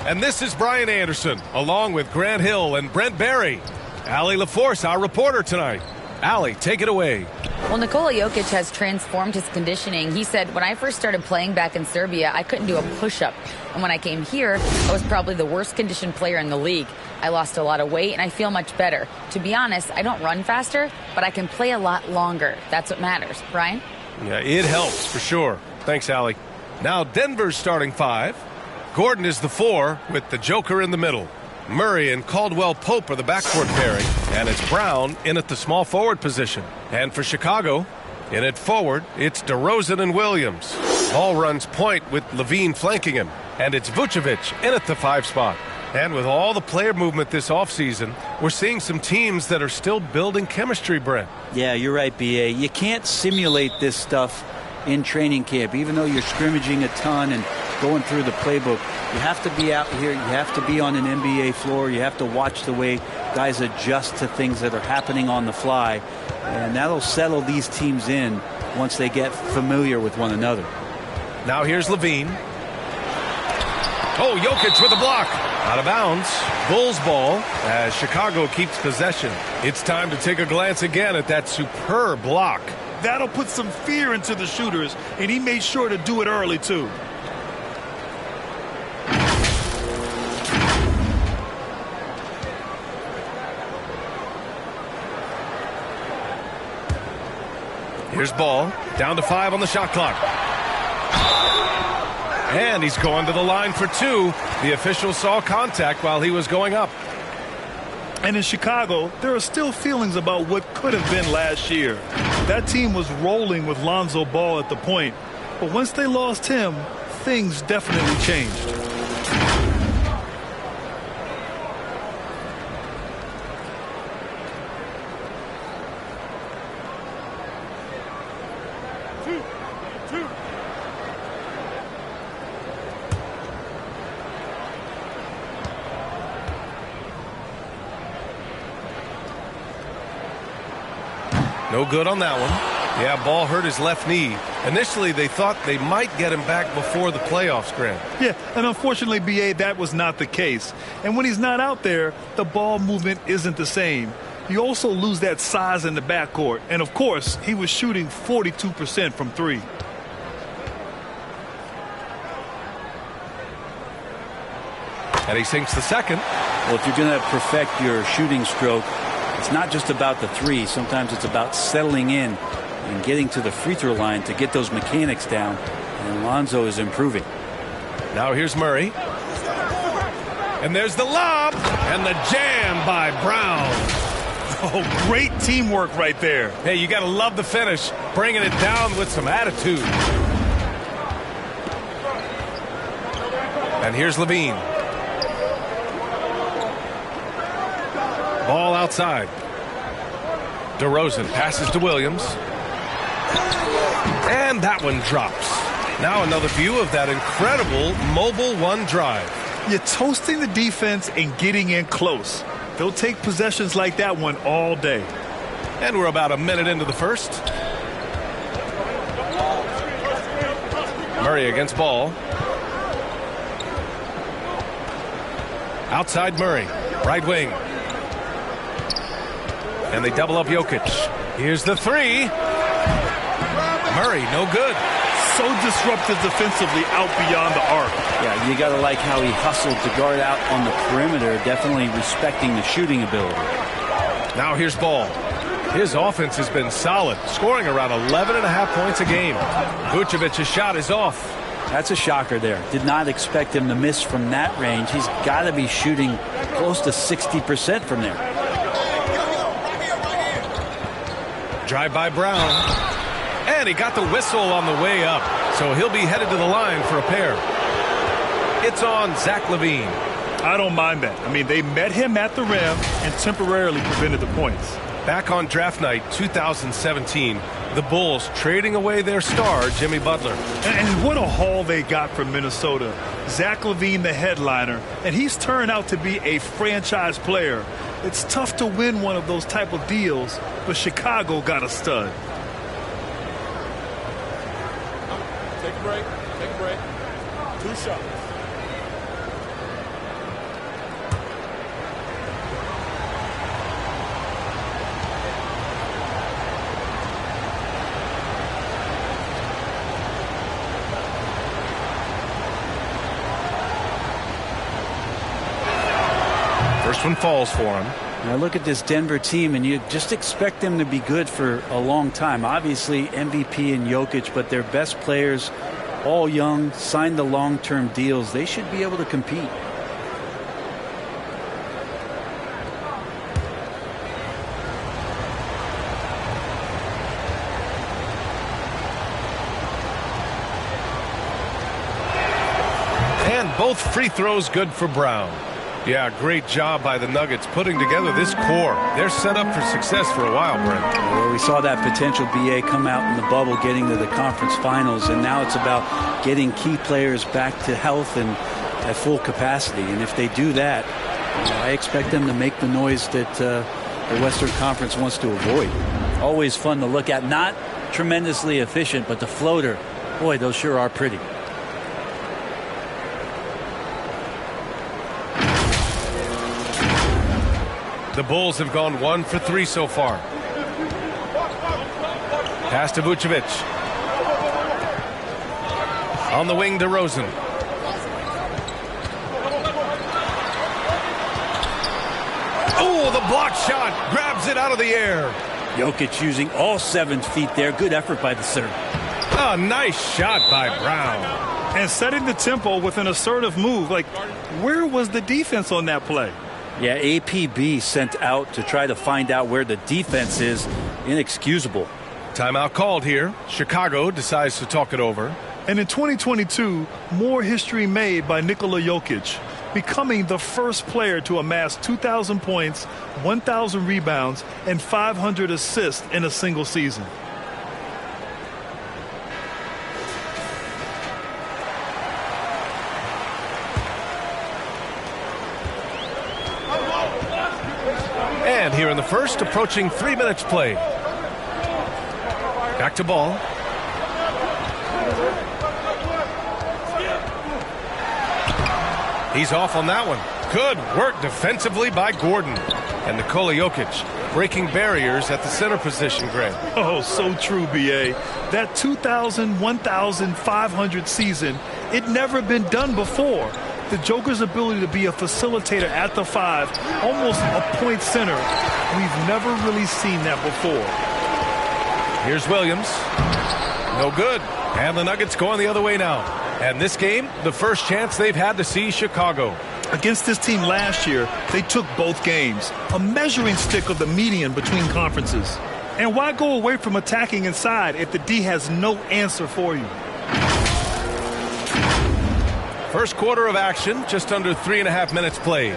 And this is Brian Anderson, along with Grant Hill and Brent Barry. Allie LaForce, our reporter tonight. Allie, take it away. Well, Nikola Jokic has transformed his conditioning. He said, when I first started playing back in Serbia, I couldn't do a push-up. And when I came here, I was probably the worst conditioned player in the league. I lost a lot of weight, and I feel much better. To be honest, I don't run faster, but I can play a lot longer. That's what matters. Brian? Yeah, it helps for sure. Thanks, Allie. Now Denver's starting five. Gordon is the 4 with the Joker in the middle. Murray and Caldwell Pope are the backcourt pairing, and it's Brown in at the small forward position. And for Chicago, in at forward, it's DeRozan and Williams. Ball runs point with Levine flanking him, and it's Vucevic in at the 5 spot. And with all the player movement this offseason, we're seeing some teams that are still building chemistry, Brent. Yeah, you're right, B.A. You can't simulate this stuff in training camp, even though you're scrimmaging a ton and going through the playbook. You have to be out here. You have to be on an NBA floor. You have to watch the way guys adjust to things that are happening on the fly. And that'll settle these teams in once they get familiar with one another. Now here's Levine. Oh, Jokic with a block. Out of bounds. Bulls ball as Chicago keeps possession. It's time to take a glance again at that superb block. That'll put some fear into the shooters, and he made sure to do it early, too. Here's Ball. Down to 5 on the shot clock. And he's going to the line for 2. The official saw contact while he was going up. And in Chicago, there are still feelings about what could have been last year. That team was rolling with Lonzo Ball at the point. But once they lost him, things definitely changed. No good on that one. Yeah, Ball hurt his left knee. Initially, they thought they might get him back before the playoffs, Grant. Yeah, and unfortunately, B.A., that was not the case. And when he's not out there, the ball movement isn't the same. You also lose that size in the backcourt. And, of course, he was shooting 42% from 3. And he sinks the second. Well, if you're going to perfect your shooting stroke, it's not just about the 3. Sometimes it's about settling in and getting to the free throw line to get those mechanics down. And Lonzo is improving. Now here's Murray. And there's the lob. And the jam by Brown. Oh, great teamwork right there. Hey, you got to love the finish. Bringing it down with some attitude. And here's Levine. Ball outside. DeRozan passes to Williams. And that one drops. Now another view of that incredible mobile 1 drive. You're toasting the defense and getting in close. They'll take possessions like that one all day. And we're about a minute into the first. Murray against Ball. Outside Murray. Right wing. And they double up Jokic. Here's the 3. Murray, no good. So disruptive defensively out beyond the arc. Yeah, you got to like how he hustled to guard out on the perimeter, definitely respecting the shooting ability. Now here's Ball. His offense has been solid, scoring around 11.5 points a game. Vucevic's shot is off. That's a shocker there. Did not expect him to miss from that range. He's got to be shooting close to 60% from there. Drive by Brown. And he got the whistle on the way up. So he'll be headed to the line for a pair. It's on Zach LaVine. I don't mind that. I mean, they met him at the rim and temporarily prevented the points. Back on draft night 2017, the Bulls trading away their star, Jimmy Butler. And what a haul they got from Minnesota. Zach LaVine, the headliner, and he's turned out to be a franchise player. It's tough to win one of those type of deals, but Chicago got a stud. Take a break. 2 shots. First one falls for him. Now look at this Denver team, and you just expect them to be good for a long time. Obviously, MVP and Jokic, but their best players, all young, signed the long-term deals. They should be able to compete. And both free throws good for Brown. Yeah, great job by the Nuggets putting together this core. They're set up for success for a while, Brent. Well, we saw that potential BA come out in the bubble, getting to the conference finals, and now it's about getting key players back to health and at full capacity. And if they do that, I expect them to make the noise that the Western Conference wants to avoid. Always fun to look at. Not tremendously efficient, but the floater, boy, those sure are pretty. The Bulls have gone 1 for 3 so far. Pass to Vucevic. On the wing, DeRozan. Oh, the block shot. Grabs it out of the air. Jokic using all 7 feet there. Good effort by the center. A nice shot by Brown. And setting the tempo with an assertive move. Like, where was the defense on that play? Yeah, APB sent out to try to find out where the defense is. Inexcusable. Timeout called here. Chicago decides to talk it over. And in 2022, more history made by Nikola Jokic, becoming the first player to amass 2,000 points, 1,000 rebounds, and 500 assists in a single season. And here in the first, approaching 3 minutes played. Back to Ball. He's off on that one. Good work defensively by Gordon. And Nikola Jokic breaking barriers at the center position, Greg. Oh, so true, B.A. That 2,000, 1,500 season, it never been done before. The Joker's ability to be a facilitator at the 5, almost a point center, we've never really seen that before. Here's Williams. No good. And the Nuggets going the other way now. And this game, the first chance they've had to see Chicago. Against this team last year, they took both games, a measuring stick of the median between conferences. And why go away from attacking inside if the D has no answer for you? First quarter of action, just under 3.5 minutes played.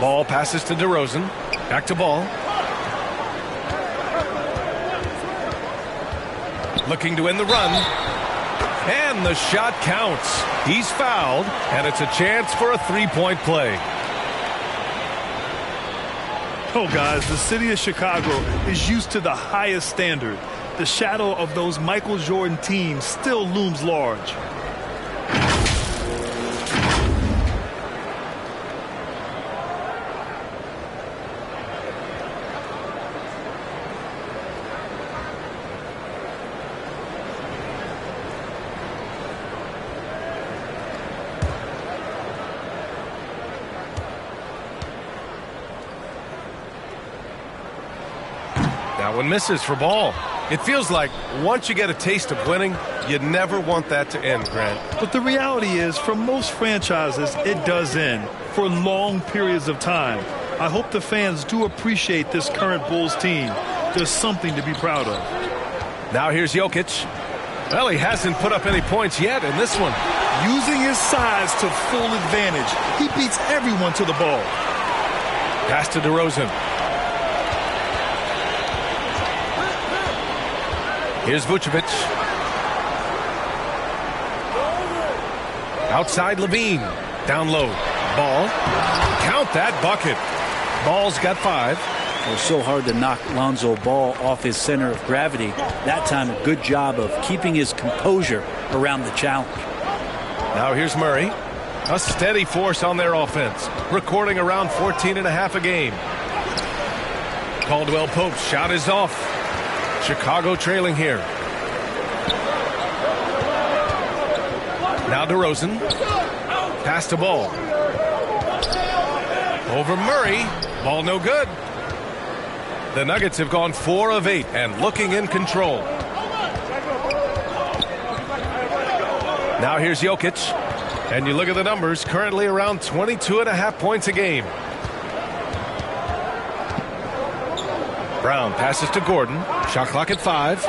Ball passes to DeRozan. Back to Ball. Looking to win the run. And the shot counts. He's fouled, and it's a chance for a three-point play. Oh, guys, the city of Chicago is used to the highest standard. The shadow of those Michael Jordan teams still looms large. That one misses for Ball. It feels like once you get a taste of winning, you never want that to end, Grant. But the reality is, for most franchises, it does end for long periods of time. I hope the fans do appreciate this current Bulls team. There's something to be proud of. Now here's Jokic. Well, he hasn't put up any points yet in this one. Using his size to full advantage, he beats everyone to the ball. Pass to DeRozan. Here's Vucevic. Outside Levine. Down low. Ball. Count that bucket. Ball's got 5. It was so hard to knock Lonzo Ball off his center of gravity. That time, a good job of keeping his composure around the challenge. Now here's Murray. A steady force on their offense. Recording around 14.5 a game. Caldwell Pope's shot is off. Chicago trailing here. Now DeRozan. Pass to Ball. Over Murray. Ball no good. The Nuggets have gone 4 of 8 and looking in control. Now here's Jokic. And you look at the numbers, currently around 22.5 points a game. Brown passes to Gordon. Shot clock at 5.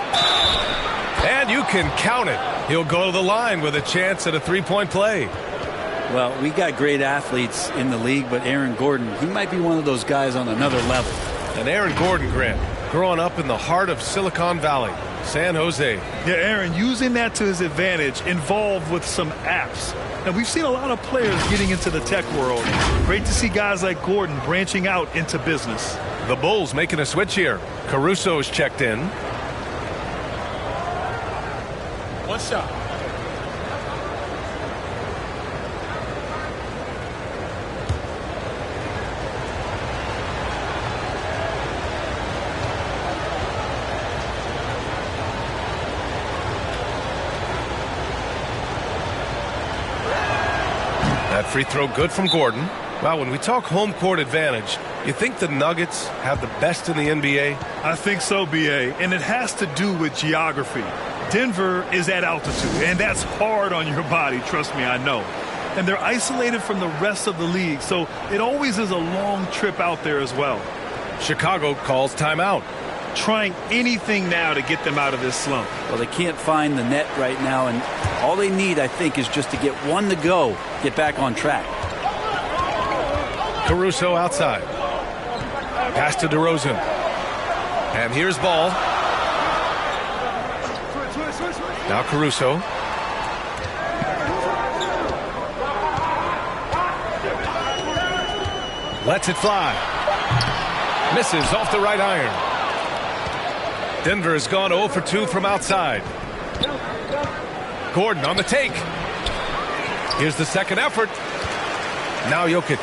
And you can count it. He'll go to the line with a chance at a three-point play. Well, we got great athletes in the league, but Aaron Gordon, he might be one of those guys on another level. And Aaron Gordon, Grant, growing up in the heart of Silicon Valley, San Jose. Yeah, Aaron, using that to his advantage, involved with some apps. And we've seen a lot of players getting into the tech world. Great to see guys like Gordon branching out into business. The Bulls making a switch here. Caruso's checked in. One shot. That free throw good from Gordon. Wow, when we talk home court advantage, you think the Nuggets have the best in the NBA? I think so, B.A., and it has to do with geography. Denver is at altitude, and that's hard on your body, trust me, I know. And they're isolated from the rest of the league, so it always is a long trip out there as well. Chicago calls timeout. Trying anything now to get them out of this slump. Well, they can't find the net right now, and all they need, I think, is just to get one to go, get back on track. Caruso outside. Pass to DeRozan. And here's Ball. Now Caruso. Lets it fly. Misses off the right iron. Denver has gone 0 for 2 from outside. Gordon on the take. Here's the second effort. Now Jokic.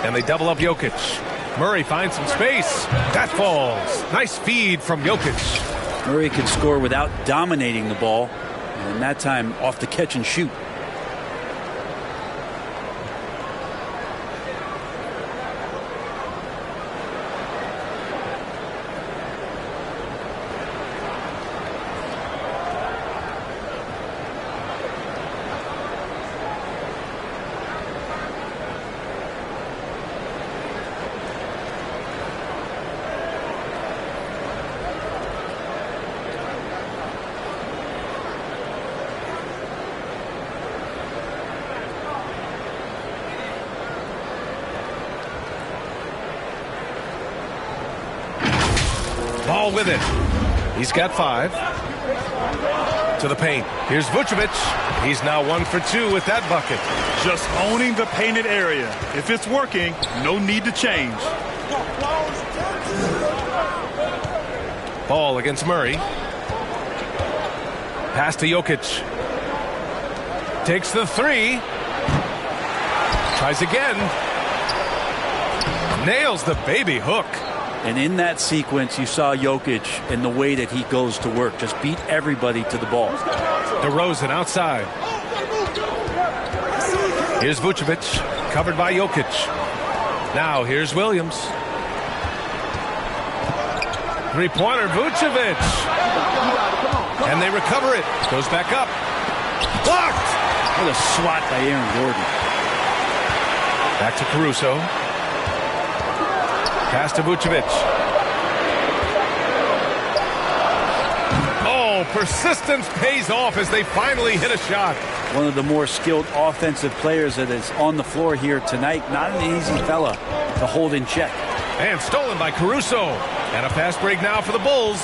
And they double up Jokic. Murray finds some space. That falls. Nice feed from Jokic. Murray can score without dominating the ball, and that time off the catch and shoot. Ball with it. He's got 5. To the paint. Here's Vucevic. He's now 1 for 2 with that bucket. Just owning the painted area. If it's working, no need to change. Ball against Murray. Pass to Jokic. Takes the 3. Tries again. Nails the baby hook. And in that sequence, you saw Jokic and the way that he goes to work. Just beat everybody to the ball. DeRozan outside. Here's Vucevic, covered by Jokic. Now here's Williams. Three-pointer, Vucevic. And they recover it. Goes back up. Blocked. What a swat by Aaron Gordon. Back to Caruso. Pass to Vucevic. Oh, persistence pays off as they finally hit a shot. One of the more skilled offensive players that is on the floor here tonight. Not an easy fella to hold in check. And stolen by Caruso. And a fast break now for the Bulls.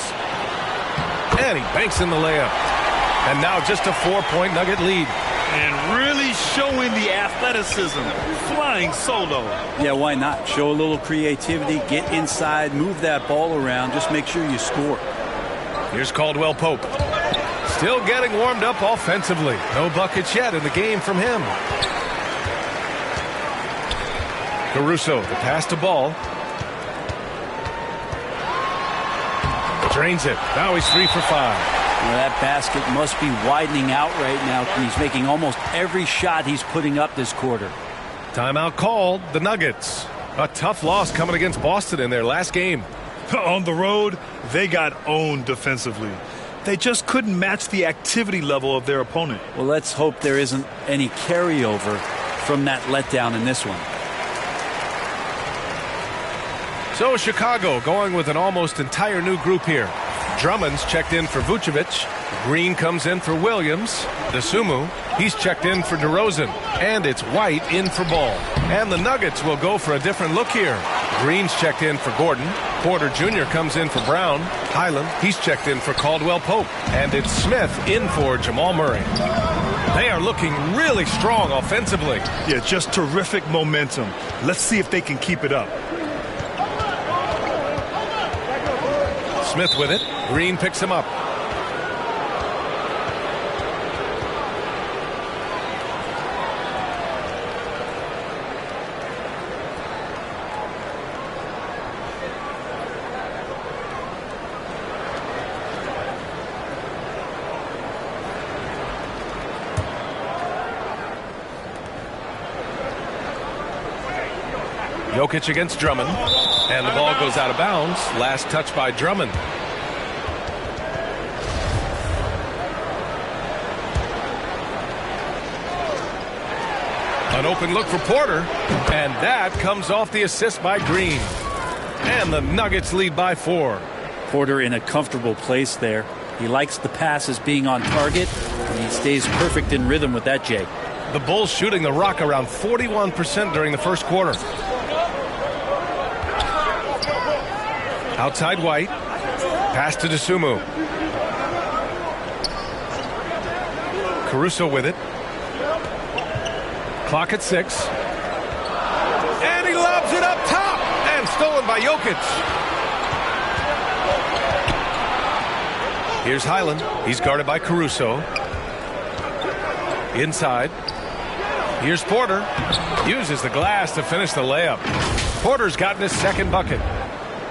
And he banks in the layup. And now just a 4-point Nugget lead. And really showing the athleticism. Flying solo. Yeah, why not? Show a little creativity, get inside, move that ball around. Just make sure you score. Here's Caldwell Pope. Still getting warmed up offensively. No buckets yet in the game from him. Caruso, the pass to Ball. Drains it. Now he's 3 for 5. Well, that basket must be widening out right now. He's making almost every shot he's putting up this quarter. Timeout called. The Nuggets. A tough loss coming against Boston in their last game. On the road, they got owned defensively. They just couldn't match the activity level of their opponent. Well, let's hope there isn't any carryover from that letdown in this one. So Chicago going with an almost entire new group here. Drummond's checked in for Vucevic. Green comes in for Williams. Dosunmu, he's checked in for DeRozan. And it's White in for Ball. And the Nuggets will go for a different look here. Green's checked in for Gordon. Porter Jr. comes in for Brown. Highland, he's checked in for Caldwell Pope. And it's Smith in for Jamal Murray. They are looking really strong offensively. Yeah, just terrific momentum. Let's see if they can keep it up. Smith with it. Green picks him up. Jokic against Drummond. And the ball goes out of bounds. Last touch by Drummond. An open look for Porter. And that comes off the assist by Green. And the Nuggets lead by 4. Porter in a comfortable place there. He likes the passes being on target, and he stays perfect in rhythm with that, Jay. The Bulls shooting the rock around 41% during the first quarter. Outside White. Pass to Dosunmu. Caruso with it. Clock at 6. And he lobs it up top. And stolen by Jokic. Here's Highland. He's guarded by Caruso. Inside. Here's Porter. Uses the glass to finish the layup. Porter's gotten his second bucket.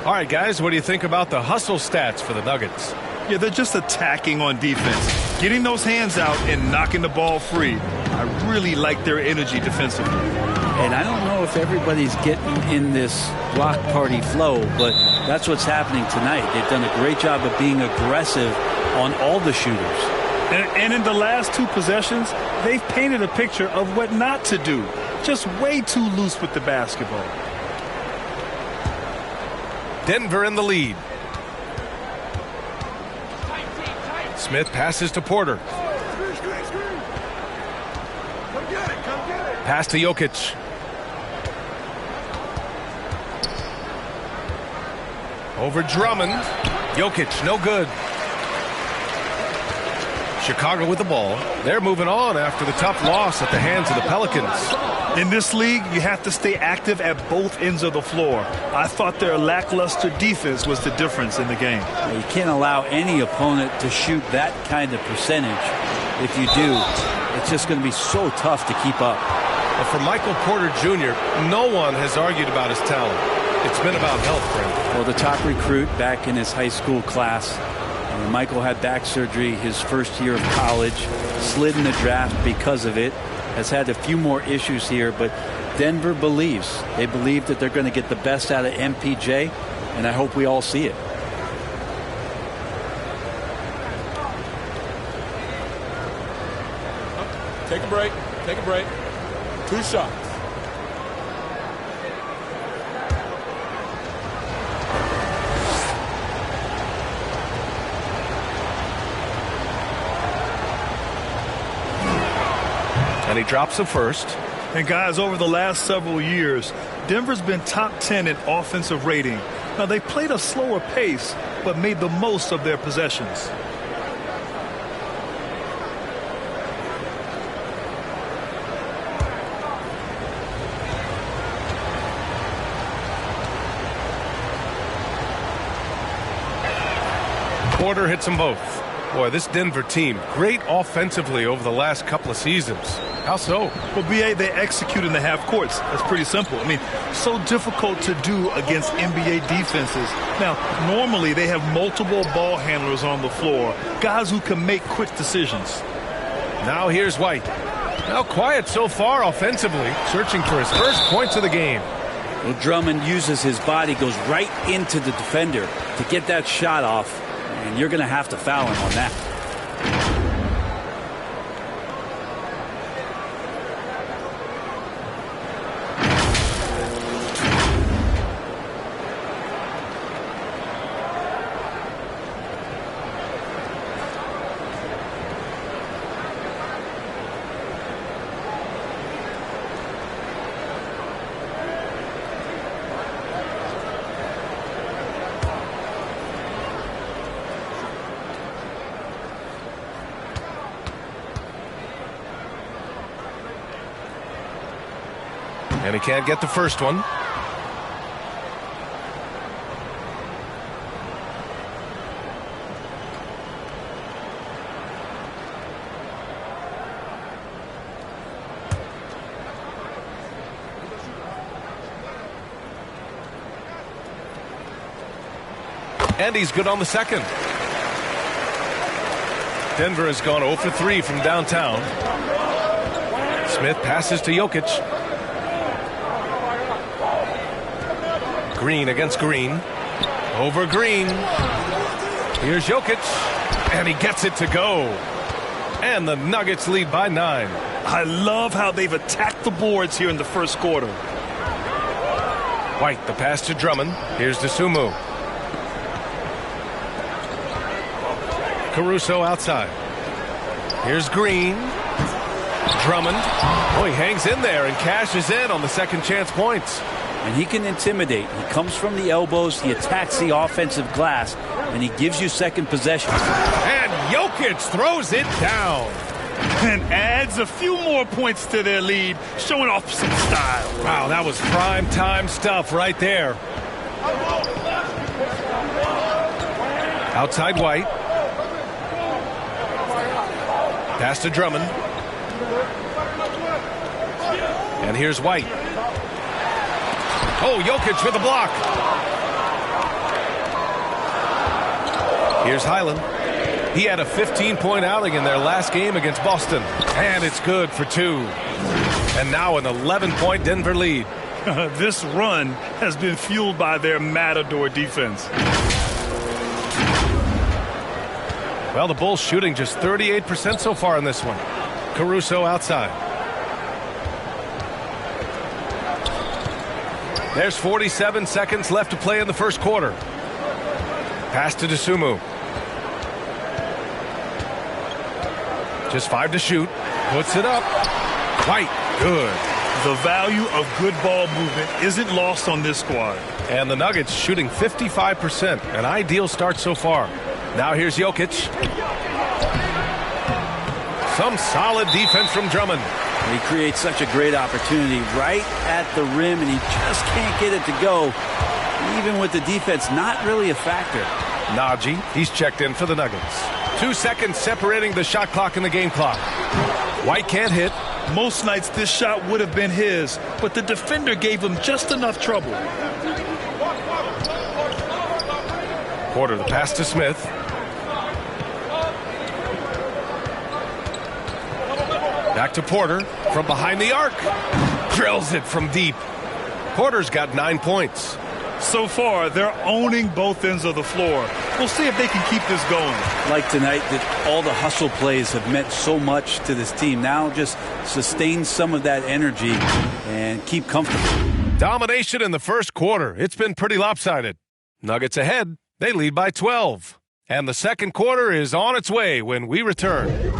All right, guys, what do you think about the hustle stats for the Nuggets? Yeah, they're just attacking on defense. Getting those hands out and knocking the ball free. I really like their energy defensively. And I don't know if everybody's getting in this block party flow, but that's what's happening tonight. They've done a great job of being aggressive on all the shooters. And in the last 2 possessions, they've painted a picture of what not to do. Just way too loose with the basketball. Denver in the lead. Smith passes to Porter. Pass to Jokic. Over Drummond. Jokic, no good. Chicago with the ball. They're moving on after the tough loss at the hands of the Pelicans. In this league, you have to stay active at both ends of the floor. I thought their lackluster defense was the difference in the game. You can't allow any opponent to shoot that kind of percentage. If you do, it's just going to be so tough to keep up. But for Michael Porter Jr., no one has argued about his talent. It's been about health for him. Well, the top recruit back in his high school class. Michael had back surgery his first year of college, slid in the draft because of it, has had a few more issues here, but Denver believes. They believe that they're going to get the best out of MPJ, and I hope we all see it. Take a break. Take a break. 2 shots. And he drops the first. And guys, over the last several years, Denver's been top 10 in offensive rating. Now, they played a slower pace, but made the most of their possessions. Porter hits them both. Boy, this Denver team, great offensively over the last couple of seasons. How so? Well, BA, they execute in the half courts. That's pretty simple. I mean, so difficult to do against NBA defenses. Now, normally they have multiple ball handlers on the floor, guys who can make quick decisions. Now here's White. Now quiet so far offensively, searching for his first points of the game. Well, Drummond uses his body, goes right into the defender to get that shot off, and you're going to have to foul him on that. And he can't get the first one. And he's good on the second. Denver has gone 0 for 3 from downtown. Smith passes to Jokic. Green against Green. Over Green. Here's Jokic. And he gets it to go. And the Nuggets lead by 9. I love how they've attacked the boards here in the first quarter. White, the pass to Drummond. Here's Dosunmu. Caruso outside. Here's Green. Drummond. Oh, he hangs in there and cashes in on the second chance points. And he can intimidate. He comes from the elbows, he attacks the offensive glass, and he gives you second possession. And Jokic throws it down. And adds a few more points to their lead, showing off some style. Wow, that was prime time stuff right there. Outside White. Pass to Drummond. And here's White. Oh, Jokic with a block. Here's Highland. He had a 15-point outing in their last game against Boston. And it's good for 2. And now an 11-point Denver lead. This run has been fueled by their Matador defense. Well, the Bulls shooting just 38% so far in this one. Caruso outside. There's 47 seconds left to play in the first quarter. Pass to Dosunmu. Just 5 to shoot. Puts it up. White. Good. The value of good ball movement isn't lost on this squad. And the Nuggets shooting 55%. An ideal start so far. Now here's Jokic. Some solid defense from Drummond. He creates such a great opportunity right at the rim, and he just can't get it to go. Even with the defense not really a factor. Najee, he's checked in for the Nuggets. 2 seconds separating the shot clock and the game clock. White can't hit. Most nights this shot would have been his, but the defender gave him just enough trouble. Porter, the pass to Smith. Back to Porter from behind the arc. Drills it from deep. Porter's got 9 points. So far, they're owning both ends of the floor. We'll see if they can keep this going. Like tonight, that all the hustle plays have meant so much to this team. Now just sustain some of that energy and keep comfortable. Domination in the first quarter. It's been pretty lopsided. Nuggets ahead. They lead by 12. And the second quarter is on its way when we return.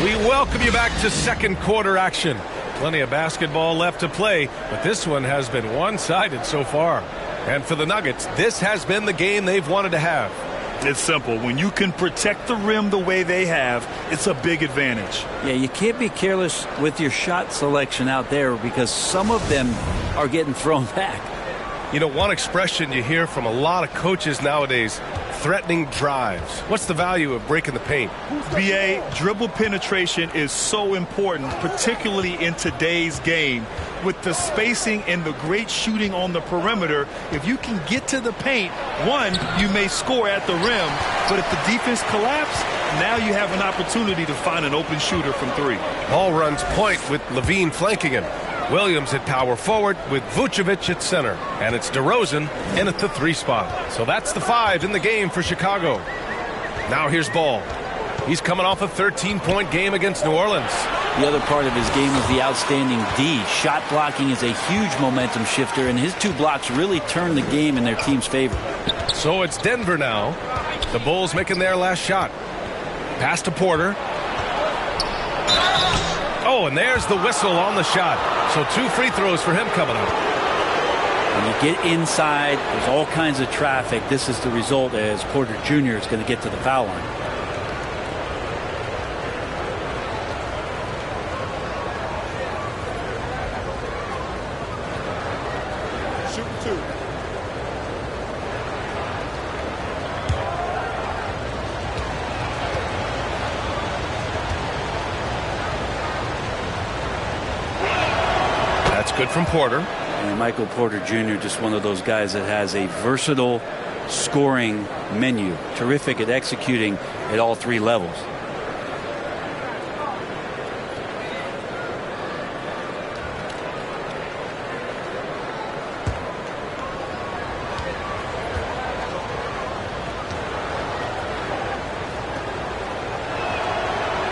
We welcome you back to second quarter action. Plenty of basketball left to play, but this one has been one-sided so far. And for the Nuggets, this has been the game they've wanted to have. It's simple. When you can protect the rim the way they have, it's a big advantage. Yeah, you can't be careless with your shot selection out there because some of them are getting thrown back. You know, one expression you hear from a lot of coaches nowadays, threatening drives. What's the value of breaking the paint? BA, dribble penetration is so important, particularly in today's game. With the spacing and the great shooting on the perimeter, if you can get to the paint, one, you may score at the rim, but if the defense collapses, now you have an opportunity to find an open shooter from three. Ball runs point with Levine flanking him. Williams at power forward with Vucevic at center. And it's DeRozan in at the 3 spot. So that's the 5 in the game for Chicago. Now here's Ball. He's coming off a 13-point game against New Orleans. The other part of his game is the outstanding D. Shot blocking is a huge momentum shifter, and his 2 blocks really turn the game in their team's favor. So it's Denver now. The Bulls making their last shot. Pass to Porter. Oh, and there's the whistle on the shot. So 2 free throws for him coming up. When you get inside, there's all kinds of traffic. This is the result as Porter Jr. is going to get to the foul line. Good from Porter. And Michael Porter Jr., just one of those guys that has a versatile scoring menu. Terrific at executing at all 3 levels.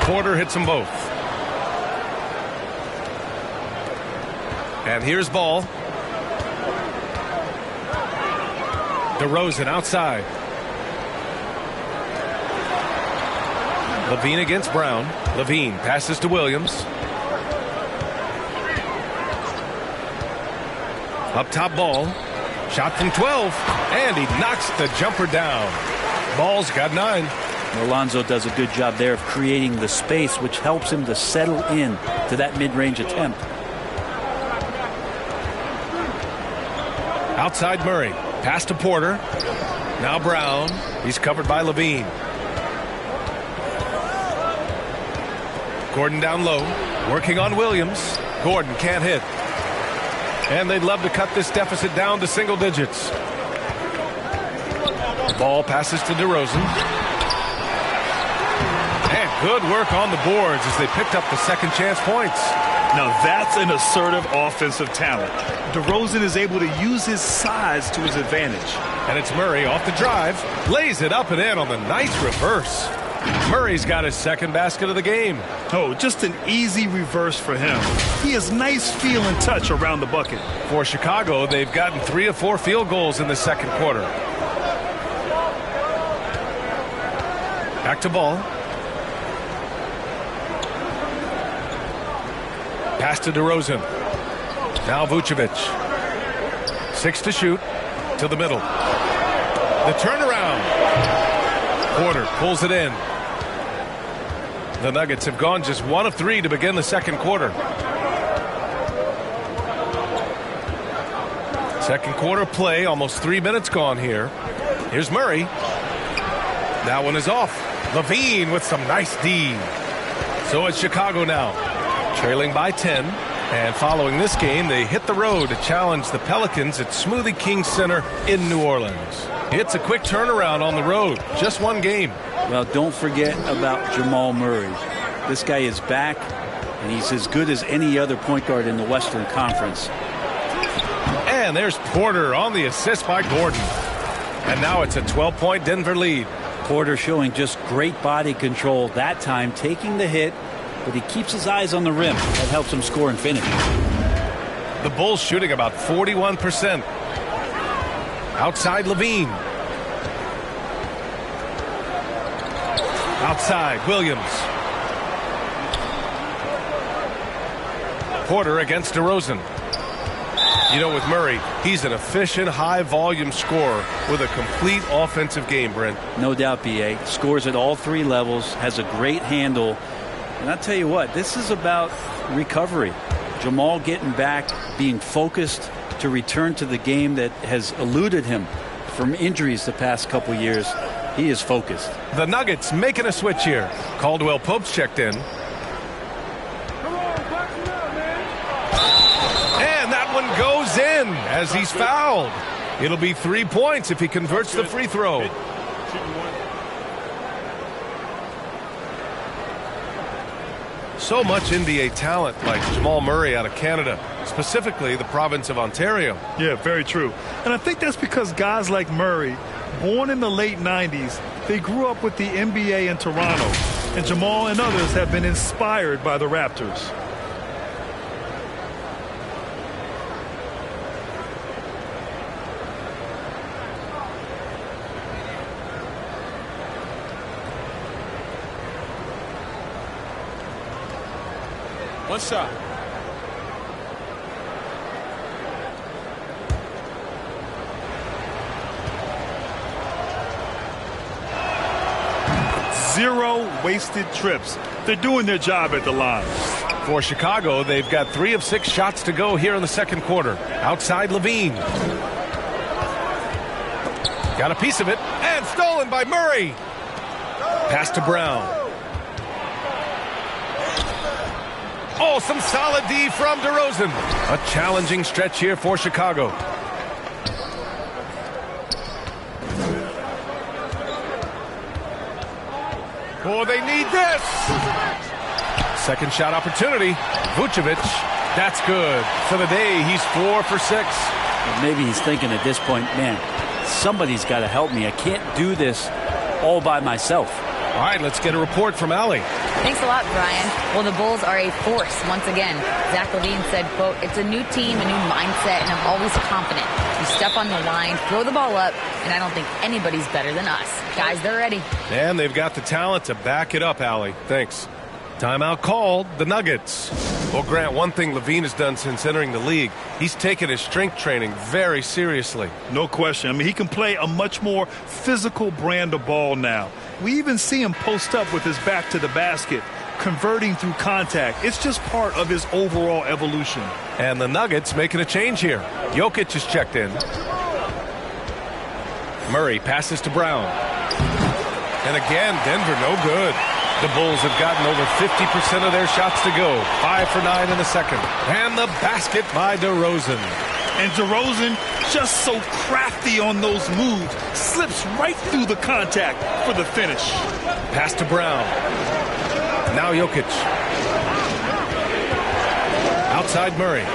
Porter hits them both. And here's Ball. DeRozan outside. Levine against Brown. Levine passes to Williams. Up top Ball. Shot from 12. And he knocks the jumper down. Ball's got 9. Alonzo does a good job there of creating the space, which helps him to settle in to that mid-range attempt. Outside Murray. Pass to Porter. Now Brown. He's covered by Levine. Gordon down low. Working on Williams. Gordon can't hit. And they'd love to cut this deficit down to single digits. Ball passes to DeRozan. And good work on the boards as they picked up the second chance points. Now that's an assertive offensive talent. DeRozan is able to use his size to his advantage. And it's Murray off the drive. Lays it up and in on the nice reverse. Murray's got his second basket of the game. Oh, just an easy reverse for him. He has nice feel and touch around the bucket. For Chicago, they've gotten 3 of 4 field goals in the second quarter. Back to Ball. Pass to DeRozan. Now Vucevic. 6 to shoot. To the middle. The turnaround. Porter pulls it in. The Nuggets have gone just 1 of 3 to begin the second quarter. Second quarter play, almost 3 minutes gone here. Here's Murray. That one is off. Levine with some nice D. So it's Chicago now, trailing by 10. And following this game, they hit the road to challenge the Pelicans at Smoothie King Center in New Orleans. It's a quick turnaround on the road. Just 1 game. Well, don't forget about Jamal Murray. This guy is back, and he's as good as any other point guard in the Western Conference. And there's Porter on the assist by Gordon. And now it's a 12-point Denver lead. Porter showing just great body control that time, taking the hit, but he keeps his eyes on the rim. That helps him score and finish. The Bulls shooting about 41%. Outside Levine. Outside Williams. Porter against DeRozan. You know, with Murray, he's an efficient, high-volume scorer with a complete offensive game, Brent. No doubt, B.A. Scores at all 3 levels, has a great handle. And I'll tell you what, this is about recovery. Jamal getting back, being focused, to return to the game that has eluded him from injuries the past couple years. He is focused. The Nuggets making a switch here. Caldwell Pope's checked in. And that one goes in as he's fouled. It'll be 3 points if he converts the free throw. So much NBA talent like Jamal Murray out of Canada, specifically the province of Ontario. Yeah, very true. And I think that's because guys like Murray, born in the late 90s, they grew up with the NBA in Toronto. And Jamal and others have been inspired by the Raptors. One shot. Zero wasted trips. They're doing their job at the line. For Chicago, they've got 3 of 6 shots to go here in the second quarter. Outside Levine. Got a piece of it, and stolen by Murray. Pass to Brown. Oh, some solid D from DeRozan. A challenging stretch here for Chicago. Oh, they need this. Second shot opportunity. Vucevic. That's good. For the day, he's 4 for 6. Maybe he's thinking at this point, man, somebody's got to help me. I can't do this all by myself. All right, let's get a report from Allie. Thanks a lot, Brian. Well, the Bulls are a force once again. Zach LaVine said, quote, "It's a new team, a new mindset, and I'm always confident. You step on the line, throw the ball up, and I don't think anybody's better than us. Guys, they're ready." And they've got the talent to back it up, Allie. Thanks. Timeout called, the Nuggets. Well, Grant, one thing LaVine has done since entering the league, he's taken his strength training very seriously. No question. I mean, he can play a much more physical brand of ball now. We even see him post up with his back to the basket, converting through contact. It's just part of his overall evolution. And the Nuggets making a change here. Jokic is checked in. Murray passes to Brown. And again, Denver no good. The Bulls have gotten over 50% of their shots to go. 5 for 9 in the second. And the basket by DeRozan. And DeRozan, just so crafty on those moves, slips right through the contact for the finish. Pass to Brown. Now Jokic. Outside Murray.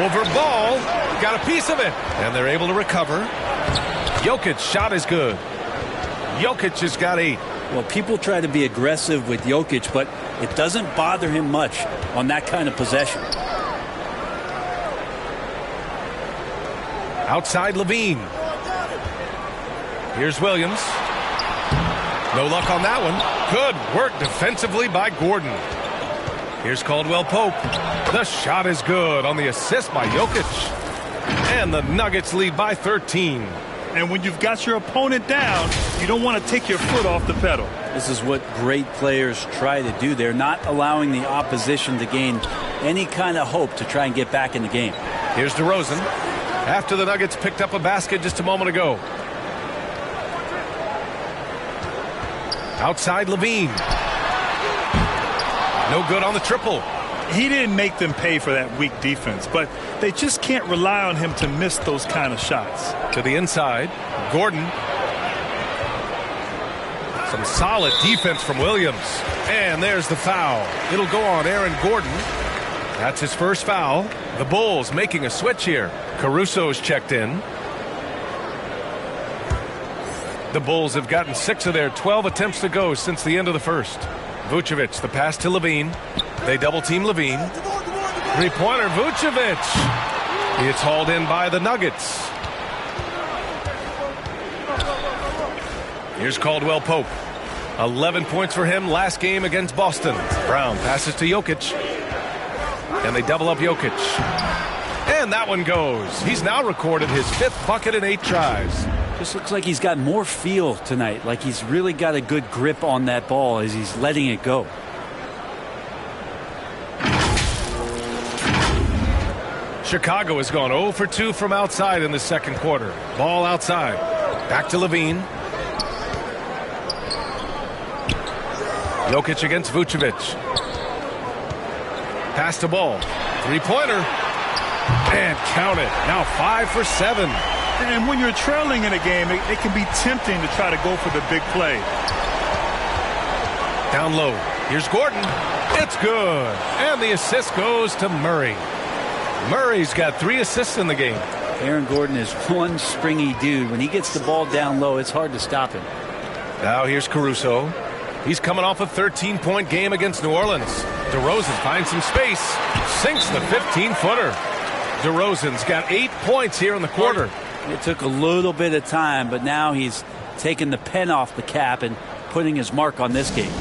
Over ball. Got a piece of it. And they're able to recover. Jokic's shot is good. Jokic has got 8. Well, people try to be aggressive with Jokic, but it doesn't bother him much on that kind of possession. Outside Levine. Here's Williams. No luck on that one. Good work defensively by Gordon. Here's Caldwell Pope. The shot is good on the assist by Jokic. And the Nuggets lead by 13. And when you've got your opponent down, you don't want to take your foot off the pedal. This is what great players try to do. They're not allowing the opposition to gain any kind of hope to try and get back in the game. Here's DeRozan. After the Nuggets picked up a basket just a moment ago. Outside Levine. No good on the triple. He didn't make them pay for that weak defense, but they just can't rely on him to miss those kind of shots. To the inside, Gordon. Some solid defense from Williams. And there's the foul. It'll go on Aaron Gordon. That's his first foul. The Bulls making a switch here. Caruso's checked in. The Bulls have gotten 6 of their 12 attempts to go since the end of the first. Vucevic, the pass to Levine. They double-team Levine. Three-pointer, Vucevic. It's hauled in by the Nuggets. Here's Caldwell Pope. 11 points for him last game against Boston. Brown passes to Jokic. And they double up Jokic. And that one goes. He's now recorded his 5th bucket in 8 tries. Just looks like he's got more feel tonight. Like he's really got a good grip on that ball as he's letting it go. Chicago has gone 0 for 2 from outside in the second quarter. Ball outside. Back to Levine. Jokic against Vucevic. Pass to Ball. Three-pointer. And count it. Now 5 for 7. And when you're trailing in a game, it can be tempting to try to go for the big play. Down low. Here's Gordon. It's good. And the assist goes to Murray. Murray's got 3 assists in the game. Aaron Gordon is one springy dude. When he gets the ball down low, it's hard to stop him. Now here's Caruso. He's coming off a 13-point game against New Orleans. DeRozan finds some space. Sinks the 15-footer. DeRozan's got 8 points here in the quarter. It took a little bit of time, but now he's taking the pen off the cap and putting his mark on this game.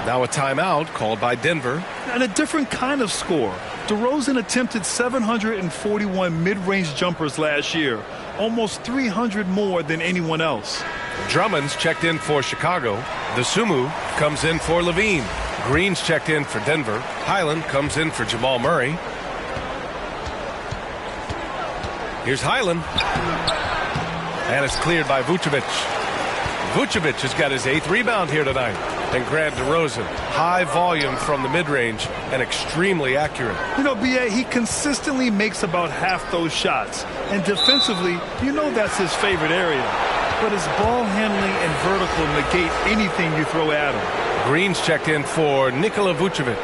Now a timeout called by Denver. And a different kind of score. DeRozan attempted 741 mid-range jumpers last year, almost 300 more than anyone else. Drummond's checked in for Chicago. Dosunmu comes in for Levine. Green's checked in for Denver. Highland comes in for Jamal Murray. Here's Highland. And it's cleared by Vucevic. Vucevic has got his 8th rebound here tonight. And Grant DeRozan, high volume from the mid-range and extremely accurate. You know, B.A., he consistently makes about half those shots. And defensively, you know that's his favorite area. But his ball handling and vertical negate anything you throw at him. Green's checked in for Nikola Vucevic.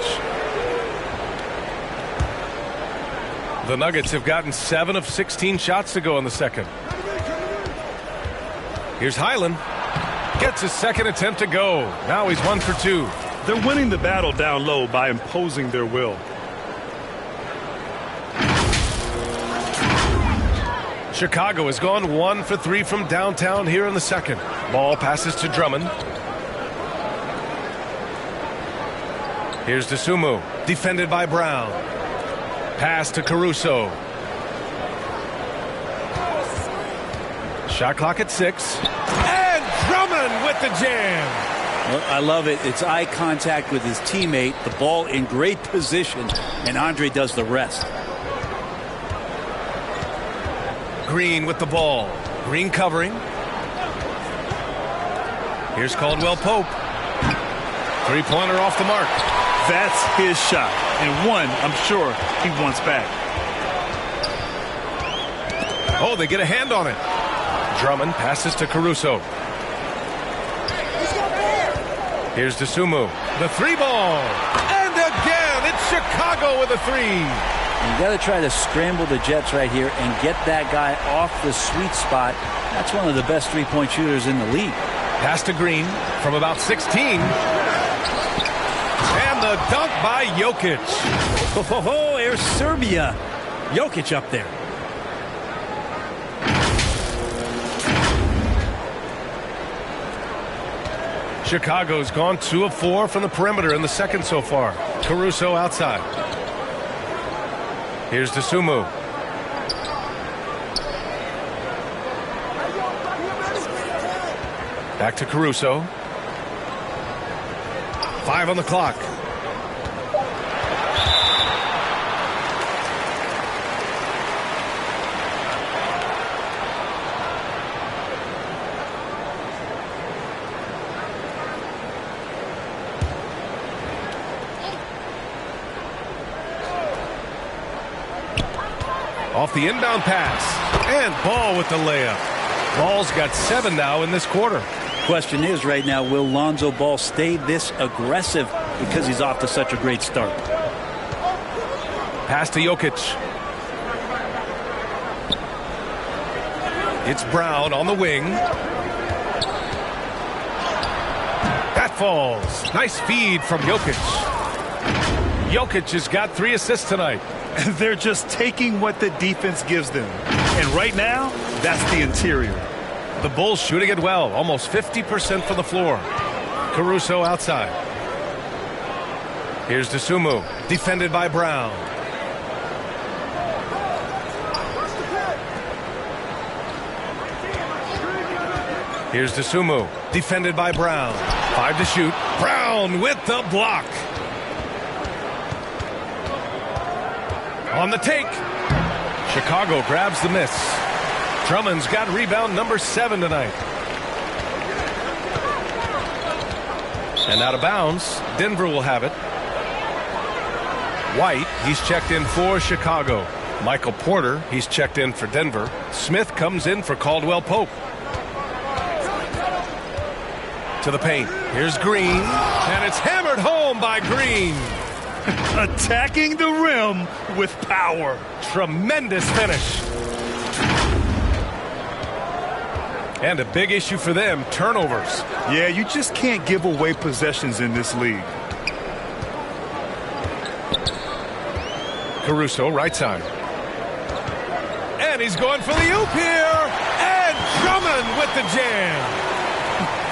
The Nuggets have gotten 7 of 16 shots to go in the second. Here's Highland. Gets his second attempt to go. Now he's 1 for 2. They're winning the battle down low by imposing their will. Chicago has gone 1 for 3 from downtown here in the second. Ball passes to Drummond. Here's Dosunmu. Defended by Brown. Pass to Caruso. Shot clock at 6. And Drummond with the jam. Well, I love it. It's eye contact with his teammate. The ball in great position. And Andre does the rest. Green with the ball. Green covering. Here's Caldwell Pope. Three-pointer off the mark. That's his shot. And one, I'm sure, he wants back. Oh, they get a hand on it. Drummond passes to Caruso. Here's Dosunmu. The 3-ball. And again, it's Chicago with a 3. You got to try to scramble the Jets right here and get that guy off the sweet spot. That's one of the best three-point shooters in the league. Pass to Green from about 16. And the dunk by Jokic. Oh, there's Serbia. Jokic up there. Chicago's gone 2 of 4 from the perimeter in the second so far. Caruso outside. Here's Dosunmu. Back to Caruso. 5 on the clock. Off the inbound pass. And Ball with the layup. Ball's got 7 now in this quarter. Question is right now, will Lonzo Ball stay this aggressive because he's off to such a great start? Pass to Jokic. It's Brown on the wing. That falls. Nice feed from Jokic. Jokic has got 3 assists tonight. They're just taking what the defense gives them. And right now, that's the interior. The Bulls shooting it well, almost 50% from the floor. Caruso outside. Here's Dosunmu, defended by Brown. Here's Dosunmu, defended by Brown. 5 to shoot. Brown with the block. On the take. Chicago grabs the miss. Drummond's got rebound number 7 tonight. And out of bounds. Denver will have it. White, he's checked in for Chicago. Michael Porter, he's checked in for Denver. Smith comes in for Caldwell Pope. To the paint. Here's Green. And it's hammered home by Green. Attacking the rim with power. Tremendous finish. And a big issue for them, turnovers. Yeah, you just can't give away possessions in this league. Caruso, right side. And he's going for the oop here. And Drummond with the jam.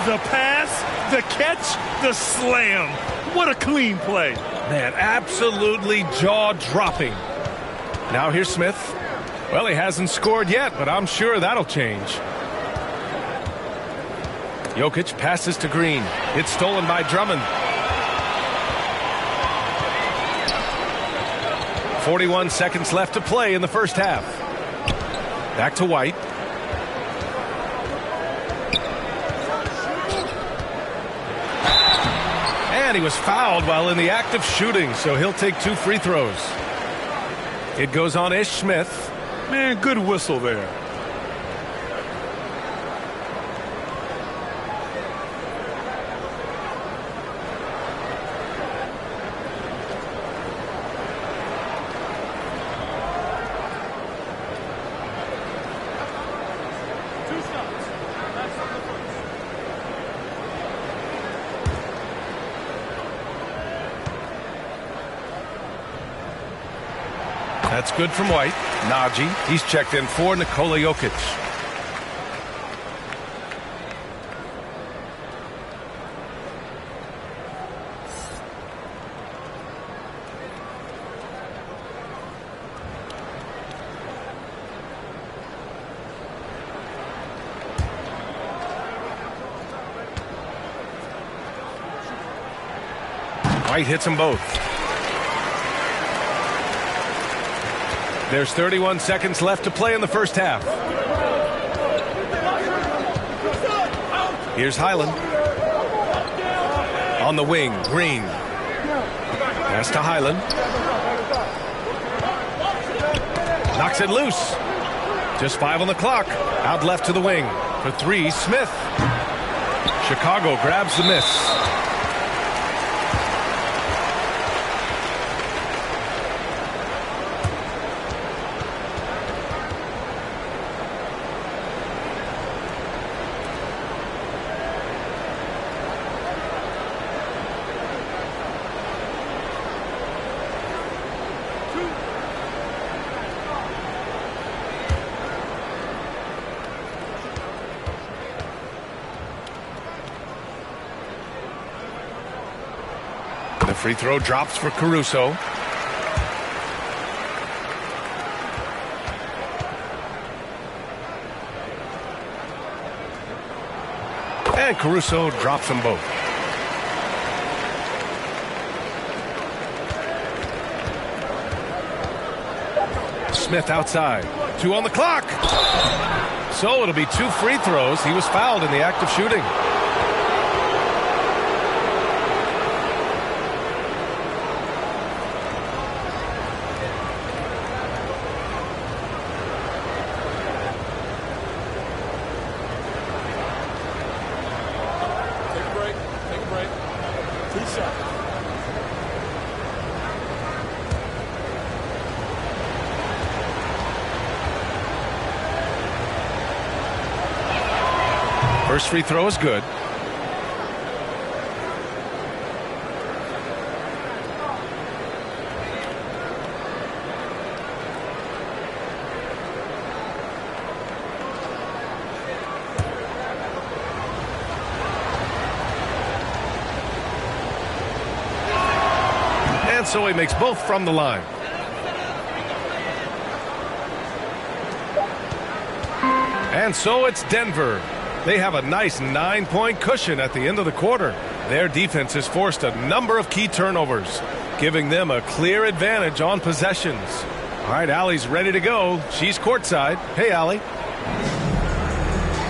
The pass, the catch, the slam. What a clean play. Man, absolutely jaw-dropping. Now here's Smith. Well, he hasn't scored yet, but I'm sure that'll change. Jokic passes to Green. It's stolen by Drummond. 41 seconds left to play in the first half. Back to White. And he was fouled while in the act of shooting, so he'll take 2 free throws. It goes on Ish Smith. Man, good whistle there. That's good from White. Najee, he's checked in for Nikola Jokic. White hits them both. There's 31 seconds left to play in the first half. Here's Highland. On the wing, Green. Pass to Highland. Knocks it loose. Just 5 on the clock. Out left to the wing. For 3, Smith. Chicago grabs the miss. The free throw drops for Caruso. And Caruso drops them both. Smith outside. 2 on the clock. So it'll be 2 free throws. He was fouled in the act of shooting. First free throw is good. And so he makes both from the line. And so it's Denver. They have a nice 9-point cushion at the end of the quarter. Their defense has forced a number of key turnovers, giving them a clear advantage on possessions. All right, Allie's ready to go. She's courtside. Hey, Allie.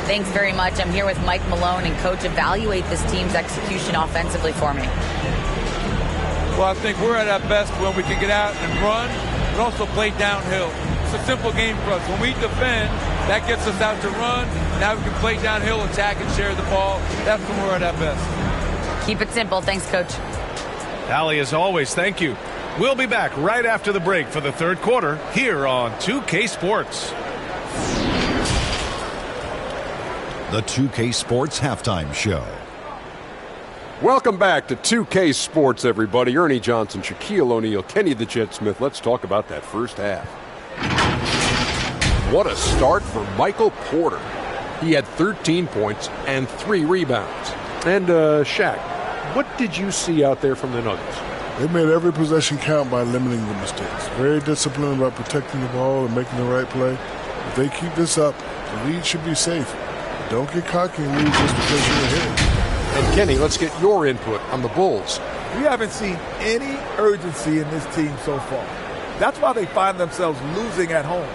Thanks very much. I'm here with Mike Malone, and Coach, evaluate this team's execution offensively for me. Well, I think we're at our best when we can get out and run, but also play downhill. It's a simple game for us. When we defend, that gets us out to run. Now we can play downhill, attack, and share the ball. That's when we're at our best. Keep it simple. Thanks, Coach. Allie, as always, thank you. We'll be back right after the break for the third quarter here on 2K Sports. The 2K Sports Halftime Show. Welcome back to 2K Sports, everybody. Ernie Johnson, Shaquille O'Neal, Kenny the Jet Smith. Let's talk about that first half. What a start for Michael Porter. He had 13 points and 3 rebounds. And, Shaq, what did you see out there from the Nuggets? They made every possession count by limiting the mistakes. Very disciplined about protecting the ball and making the right play. If they keep this up, the lead should be safe. Don't get cocky and lose just because you're ahead. And Kenny, let's get your input on the Bulls. We haven't seen any urgency in this team so far. That's why they find themselves losing at home.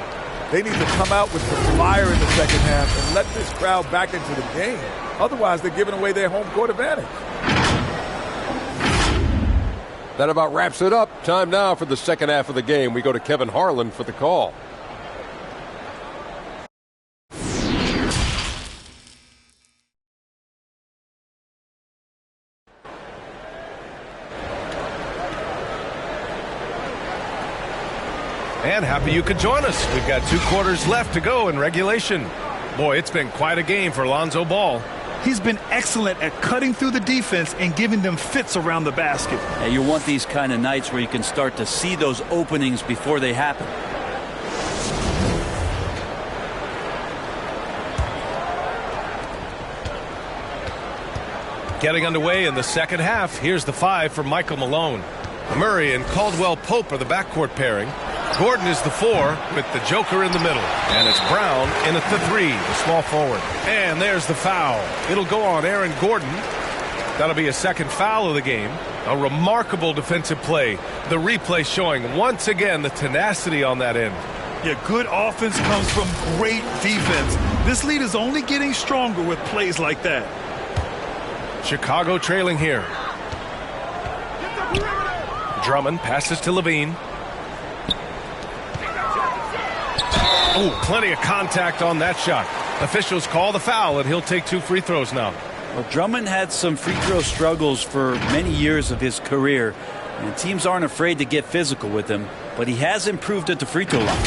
They need to come out with some fire in the second half and let this crowd back into the game. Otherwise, they're giving away their home court advantage. That about wraps it up. Time now for the second half of the game. We go to Kevin Harlan for the call. And happy you could join us. We've got 2 quarters left to go in regulation. Boy, it's been quite a game for Lonzo Ball. He's been excellent at cutting through the defense and giving them fits around the basket. And you want these kind of nights where you can start to see those openings before they happen. Getting underway in the second half. Here's the 5 for Michael Malone. Murray and Caldwell Pope are the backcourt pairing. Gordon is the 4 with the Joker in the middle. And it's Brown in at the 3, the small forward. And there's the foul. It'll go on Aaron Gordon. That'll be a second foul of the game. A remarkable defensive play. The replay showing once again the tenacity on that end. Yeah, good offense comes from great defense. This lead is only getting stronger with plays like that. Chicago trailing here. Drummond passes to Levine. Oh, plenty of contact on that shot. Officials call the foul, and he'll take 2 free throws now. Well, Drummond had some free throw struggles for many years of his career, and teams aren't afraid to get physical with him, but he has improved at the free throw line.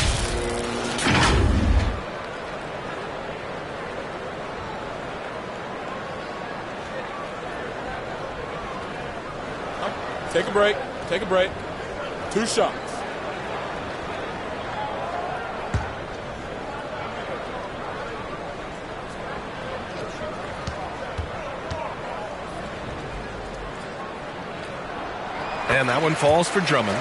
Take a break. Take a break. 2 shots. And that one falls for Drummond.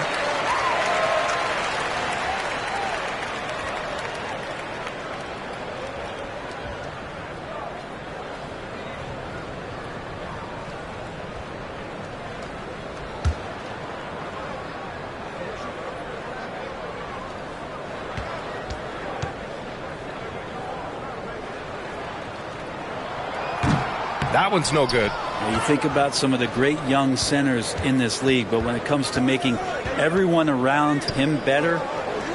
That one's no good. You think about some of the great young centers in this league, but when it comes to making everyone around him better,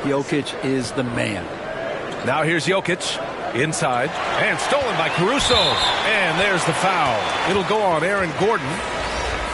Jokic is the man. Now here's Jokic inside and stolen by Caruso. And there's the foul. It'll go on Aaron Gordon.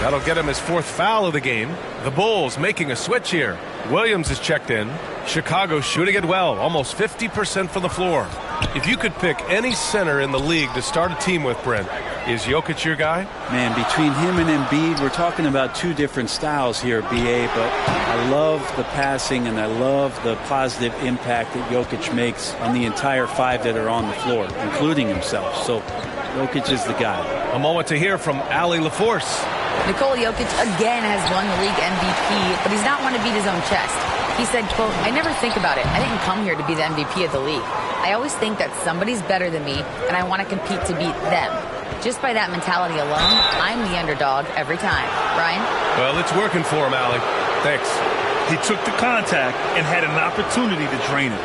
That'll get him his 4th foul of the game. The Bulls making a switch here. Williams is checked in. Chicago shooting it well, almost 50% from the floor. If you could pick any center in the league to start a team with, Brent, is Jokic your guy? Man, between him and Embiid, we're talking about 2 different styles here, BA, but I love the passing and I love the positive impact that Jokic makes on the entire 5 that are on the floor, including himself. So Jokic is the guy. A moment to hear from Allie LaForce. Nikola Jokic again has won the league MVP, but he's not one to beat his own chest. He said, quote, "I never think about it. I didn't come here to be the MVP of the league. I always think that somebody's better than me, and I want to compete to beat them. Just by that mentality alone, I'm the underdog every time." Ryan? Well, it's working for him, Allie. Thanks. He took the contact and had an opportunity to drain it.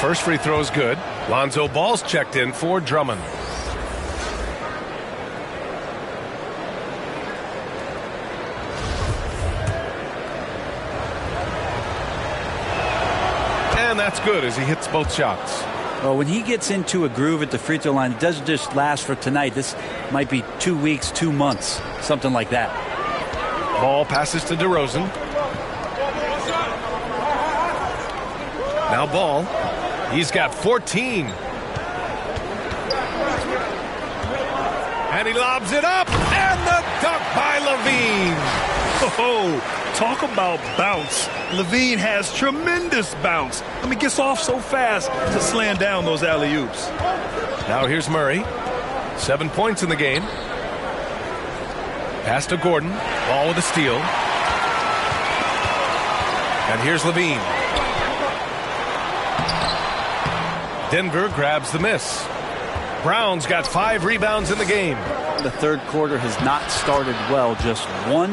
First free throw is good. Lonzo Ball's checked in for Drummond. And that's good as he hits both shots. Well, when he gets into a groove at the free throw line, it doesn't just last for tonight. This might be 2 weeks, 2 months, something like that. Ball passes to DeRozan. Now Ball. He's got 14. And he lobs it up. And the dunk by LaVine. Oh, talk about bounce. LaVine has tremendous bounce. I mean, gets off so fast to slam down those alley-oops. Now here's Murray. 7 points in the game. Pass to Gordon. Ball with a steal. And here's LaVine. Denver grabs the miss. Brown's got 5 rebounds in the game. The third quarter has not started well, just 1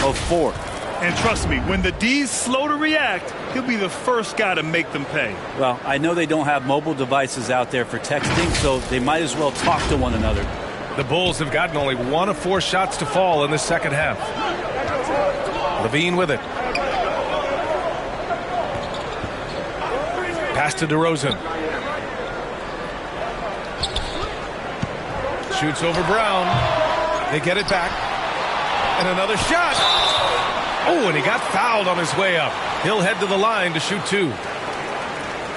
of 4. And trust me, when the D's slow to react, he'll be the first guy to make them pay. Well, I know they don't have mobile devices out there for texting, so they might as well talk to one another. The Bulls have gotten only 1 of 4 shots to fall in the second half. LaVine with it. Pass to DeRozan. Shoots over Brown. They get it back. And another shot. Oh, and he got fouled on his way up. He'll head to the line to shoot 2.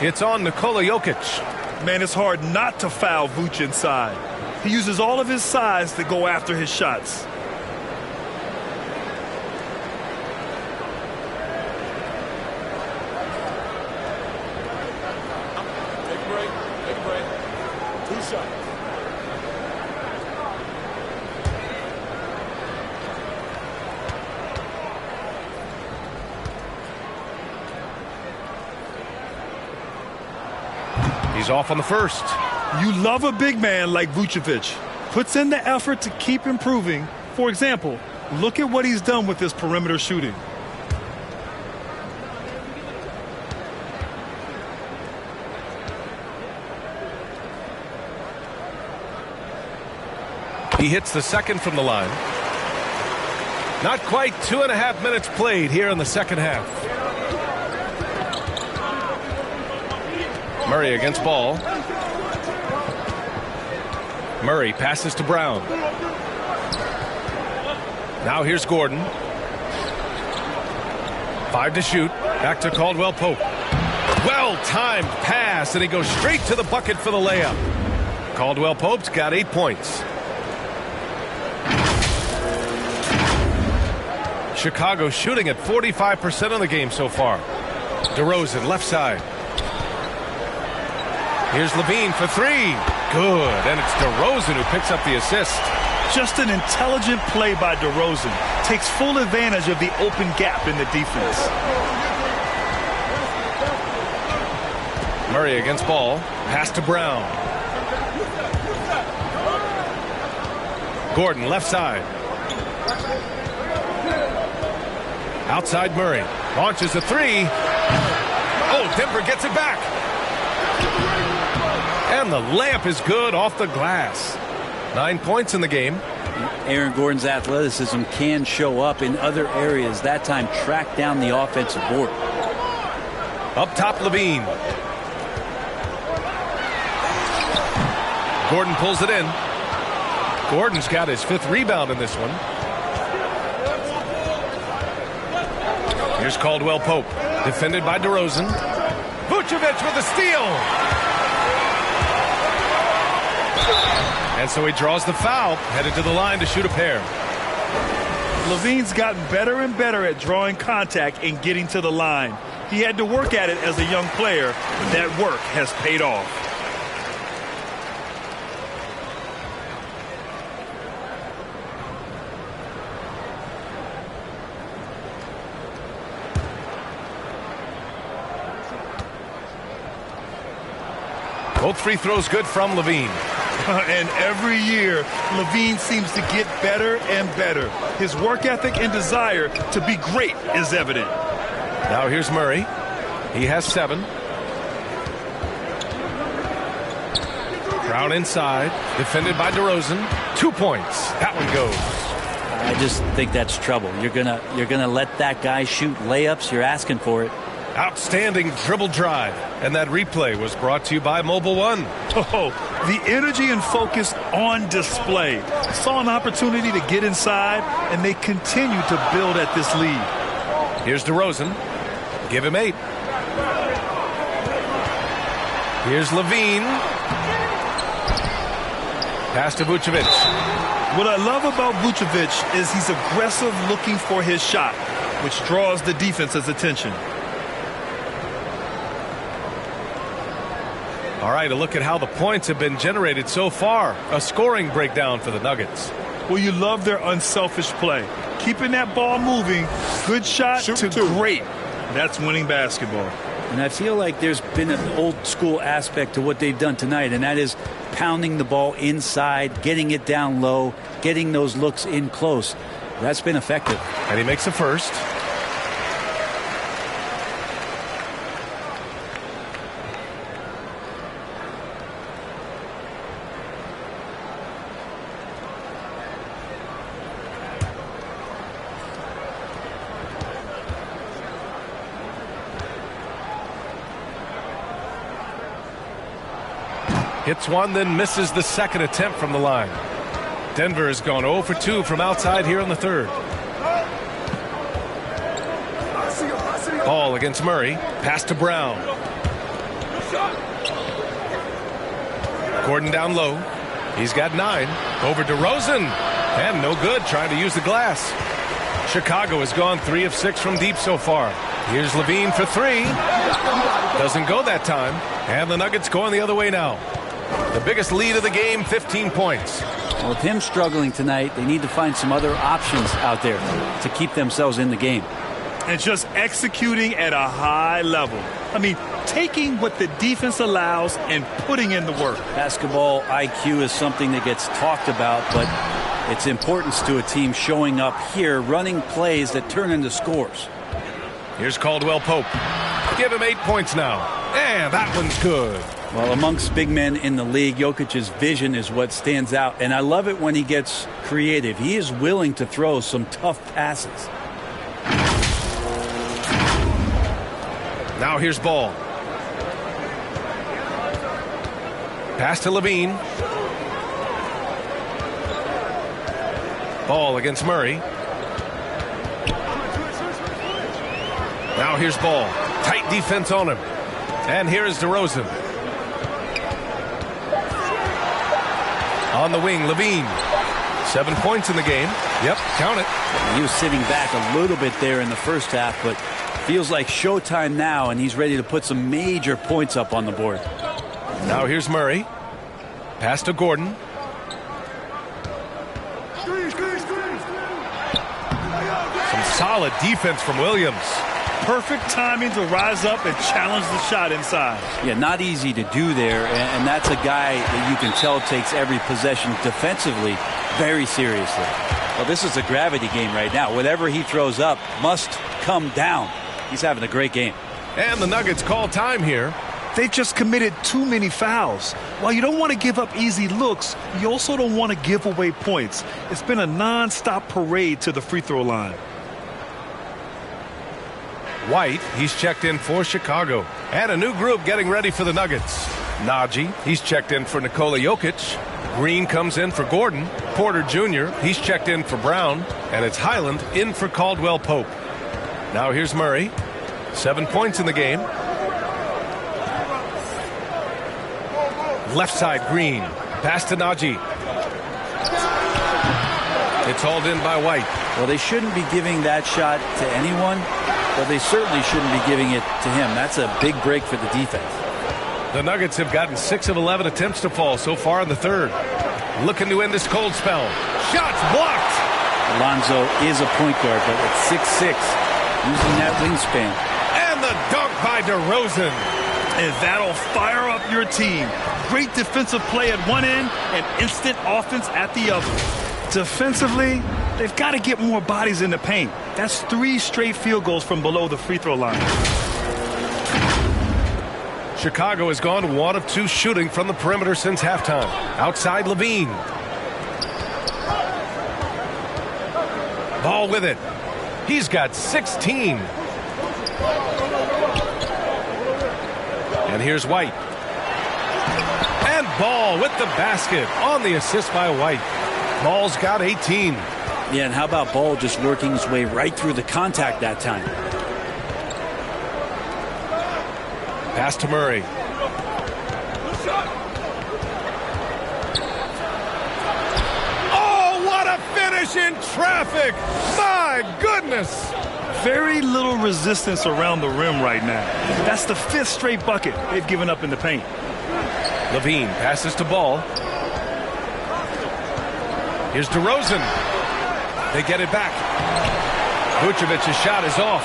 It's on Nikola Jokic. Man, it's hard not to foul Vooch inside. He uses all of his size to go after his shots. Take a break. Take a break. 2 shots. He's off on the first. You love a big man like Vucevic. Puts in the effort to keep improving. For example, look at what he's done with his perimeter shooting. He hits the second from the line. Not quite 2.5 minutes played here in the second half. Murray against Ball. Murray passes to Brown. Now here's Gordon. 5 to shoot. Back to Caldwell Pope. Well-timed pass, and he goes straight to the bucket for the layup. Caldwell Pope's got 8 points. Chicago shooting at 45% of the game so far. DeRozan, left side. Here's LaVine for 3. Good. And it's DeRozan who picks up the assist. Just an intelligent play by DeRozan. Takes full advantage of the open gap in the defense. Murray against Ball. Pass to Brown. Gordon, left side. Outside Murray. Launches a 3. Oh, Denver gets it back. And the layup is good off the glass. 9 points in the game. Aaron Gordon's athleticism can show up in other areas. That time, track down the offensive board. Up top, LaVine. Gordon pulls it in. Gordon's got his 5th rebound in this one. Here's Caldwell Pope. Defended by DeRozan. Vucevic with a steal. And so he draws the foul, headed to the line to shoot a pair. LaVine's gotten better and better at drawing contact and getting to the line. He had to work at it as a young player, but that work has paid off. Both free throws good from LaVine. And every year, LaVine seems to get better and better. His work ethic and desire to be great is evident. Now here's Murray. He has 7. Brown inside, defended by DeRozan. 2 points. That one goes. I just think that's trouble. You're gonna let that guy shoot layups. You're asking for it. Outstanding dribble drive. And that replay was brought to you by Mobile One. Oh, the energy and focus on display. Saw an opportunity to get inside, and they continue to build at this lead. Here's DeRozan. Give him 8. Here's LaVine. Pass to Vucevic. What I love about Vucevic is he's aggressive looking for his shot, which draws the defense's attention. All right, a look at how the points have been generated so far. A scoring breakdown for the Nuggets. Well, you love their unselfish play. Keeping that ball moving, good shot to great. That's winning basketball. And I feel like there's been an old school aspect to what they've done tonight, and that is pounding the ball inside, getting it down low, getting those looks in close. That's been effective. And he makes the first. Hits one, then misses the second attempt from the line. Denver has gone 0 for 2 from outside here in the third. Ball against Murray. Pass to Brown. Gordon down low. He's got 9. Over DeRozan. And no good, trying to use the glass. Chicago has gone 3 of 6 from deep so far. Here's LaVine for 3. Doesn't go that time. And the Nuggets going the other way now. The biggest lead of the game, 15 points. Well, with him struggling tonight, they need to find some other options out there to keep themselves in the game. And just executing at a high level. I mean, taking what the defense allows and putting in the work. Basketball IQ is something that gets talked about, but its importance to a team showing up here, running plays that turn into scores. Here's Caldwell Pope. Give him 8 points now. And that one's good. Well, amongst big men in the league, Jokic's vision is what stands out. And I love it when he gets creative. He is willing to throw some tough passes. Now here's Ball. Pass to LaVine. Ball against Murray. Now here's Ball. Tight defense on him. And here is DeRozan. On the wing, LaVine. 7 points in the game. Yep, count it. He was sitting back a little bit there in the first half, but feels like showtime now, and he's ready to put some major points up on the board. Now here's Murray. Pass to Gordon. Some solid defense from Williams. Perfect timing to rise up and challenge the shot inside. Yeah, not easy to do there, and that's a guy that you can tell takes every possession defensively very seriously. Well, this is a gravity game right now. Whatever he throws up must come down. He's having a great game. And the Nuggets call time here. They've just committed too many fouls. While you don't want to give up easy looks, you also don't want to give away points. It's been a non-stop parade to the free throw line. White, he's checked in for Chicago. And a new group getting ready for the Nuggets. Najee, he's checked in for Nikola Jokic. Green comes in for Gordon. Porter Jr., he's checked in for Brown. And it's Highland in for Caldwell Pope. Now here's Murray. 7 points in the game. Left side, Green. Pass to Najee. It's hauled in by White. Well, they shouldn't be giving that shot to anyone, but they certainly shouldn't be giving it to him. That's a big break for the defense. The Nuggets have gotten 6 of 11 attempts to fall so far in the third. Looking to end this cold spell. Shots blocked. Alonzo is a point guard, but at 6'6", using that wingspan. And the dunk by DeRozan. And that'll fire up your team. Great defensive play at one end and instant offense at the other. Defensively, they've got to get more bodies in the paint. That's 3 straight field goals from below the free throw line. Chicago has gone 1 of 2 shooting from the perimeter since halftime. Outside LaVine. Ball with it. He's got 16. And here's White. And Ball with the basket on the assist by White. Ball's got 18. Yeah, and how about Ball just working his way right through the contact that time? Pass to Murray. Oh, what a finish in traffic! My goodness! Very little resistance around the rim right now. That's the 5th straight bucket they've given up in the paint. LaVine passes to Ball. Here's DeRozan. They get it back. Vucevic's shot is off.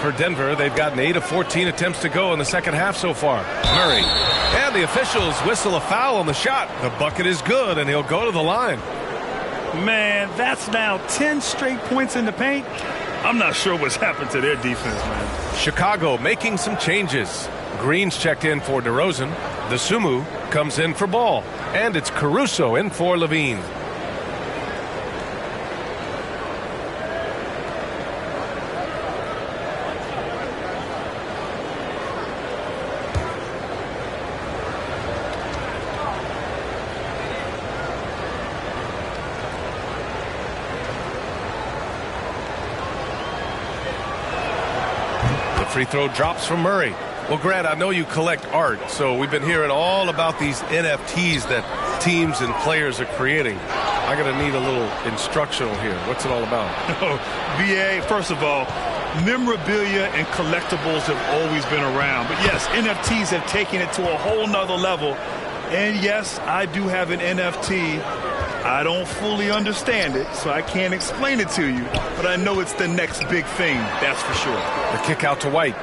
For Denver, they've gotten 8 of 14 attempts to go in the second half so far. Murray. And the officials whistle a foul on the shot. The bucket is good, and he'll go to the line. Man, that's now 10 straight points in the paint. I'm not sure what's happened to their defense, man. Chicago making some changes. Green's checked in for DeRozan. Dosunmu comes in for Ball. And it's Caruso in for LaVine. Free throw drops from Murray. Well, Grant, I know you collect art, so we've been hearing all about these NFTs that teams and players are creating. I'm going to need a little instructional here. What's it all about? BA, first of all, memorabilia and collectibles have always been around. But yes, NFTs have taken it to a whole nother level. And yes, I do have an NFT. I don't fully understand it, so I can't explain it to you. But I know it's the next big thing, that's for sure. The kick out to White.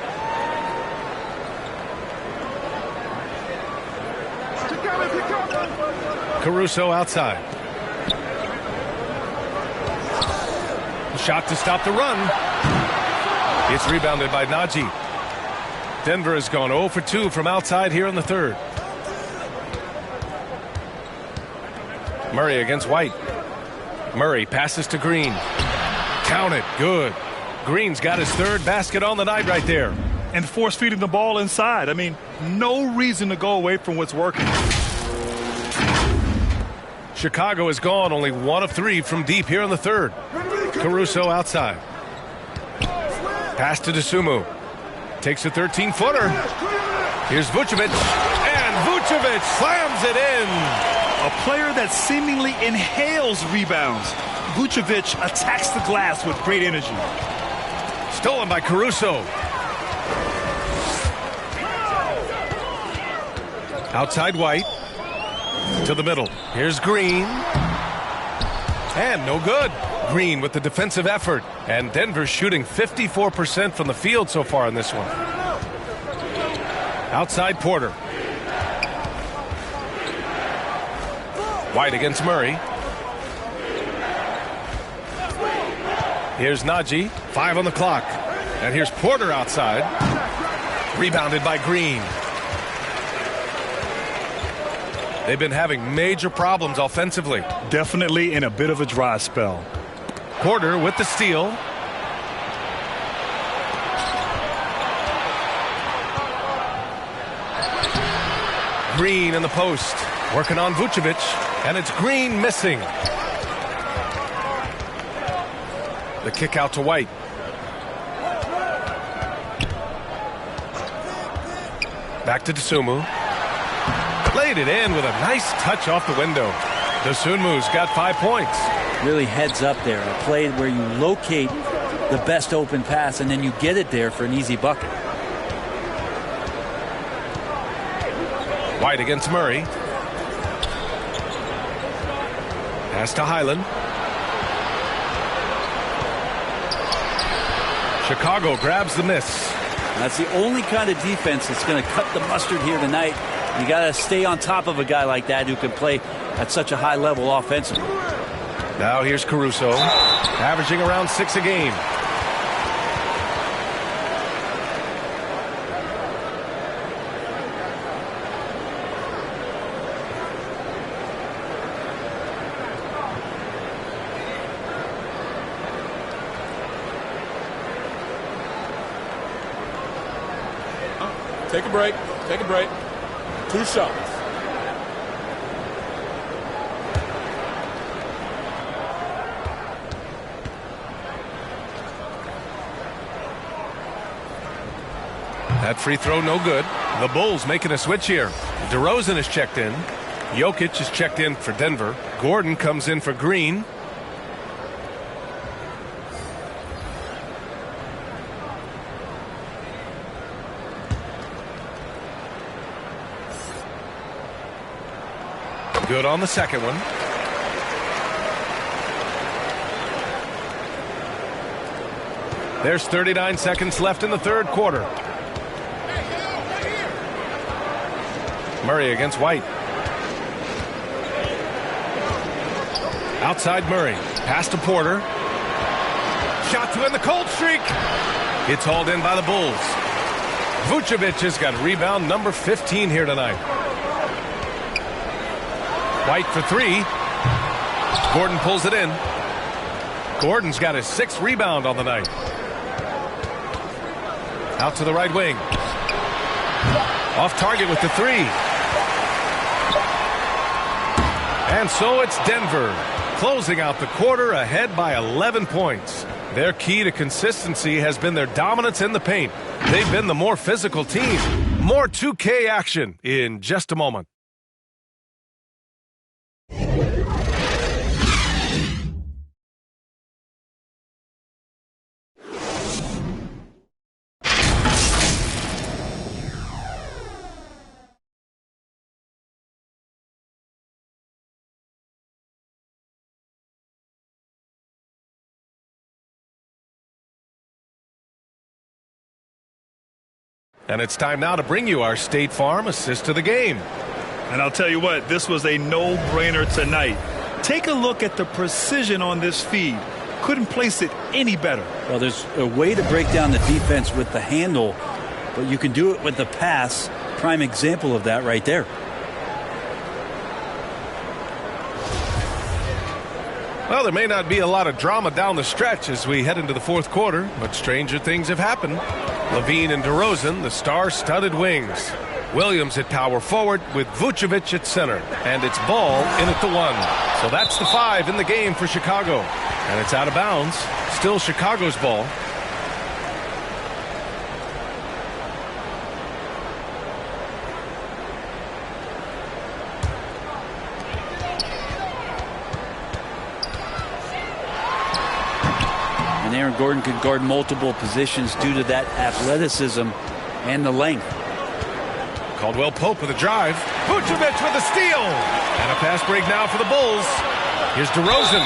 Caruso outside. Shot to stop the run. It's rebounded by Naji. Denver has gone 0 for 2 from outside here in the third. Murray against White. Murray passes to Green. Count it. Good. Green's got his 3rd basket on the night right there. And force feeding the ball inside. I mean, no reason to go away from what's working. Chicago has gone only 1 of 3 from deep here in the third. Caruso outside. Pass to Dosunmu. Takes a 13-footer. Here's Vucevic. And Vucevic slams it in. A player that seemingly inhales rebounds. Vucevic attacks the glass with great energy. Stolen by Caruso. Outside White. To the middle. Here's Green. And no good. Green with the defensive effort. And Denver shooting 54% from the field so far in this one. Outside Porter. White against Murray. Here's Naji. 5 on the clock. And here's Porter outside. Rebounded by Green. They've been having major problems offensively. Definitely in a bit of a dry spell. Porter with the steal. Green in the post. Working on Vucevic. And it's Green missing. The kick out to White. Back to Dosunmu. Played it in with a nice touch off the window. The Sunmu's got 5 points. Really heads up there. A play where you locate the best open pass and then you get it there for an easy bucket. White against Murray. Pass to Highland. Chicago grabs the miss. That's the only kind of defense that's going to cut the mustard here tonight. You got to stay on top of a guy like that who can play at such a high level offensively. Now here's Caruso, averaging around 6 a game. Take a break. Take a break. 2 shots. That free throw no good. The Bulls making a switch here. DeRozan is checked in. Jokic is checked in for Denver. Gordon comes in for Green. Good on the second one. There's 39 seconds left in the third quarter. Murray against White. Outside Murray. Pass to Porter. Shot to end the cold streak. It's hauled in by the Bulls. Vucevic has got rebound number 15 here tonight. White for 3. Gordon pulls it in. Gordon's got his 6th rebound on the night. Out to the right wing. Off target with the 3. And so it's Denver closing out the quarter ahead by 11 points. Their key to consistency has been their dominance in the paint. They've been the more physical team. More 2K action in just a moment. And it's time now to bring you our State Farm assist to the game. And I'll tell you what, this was a no-brainer tonight. Take a look at the precision on this feed. Couldn't place it any better. Well, there's a way to break down the defense with the handle, but you can do it with the pass. Prime example of that right there. Well, there may not be a lot of drama down the stretch as we head into the fourth quarter, but stranger things have happened. LaVine and DeRozan, the star-studded wings. Williams at power forward with Vucevic at center. And it's Ball in at the 1. So that's the 5 in the game for Chicago. And it's out of bounds. Still Chicago's ball. And Aaron Gordon could guard multiple positions due to that athleticism and the length. Caldwell Pope with a drive. Vucevic with a steal. And a fast break now for the Bulls. Here's DeRozan.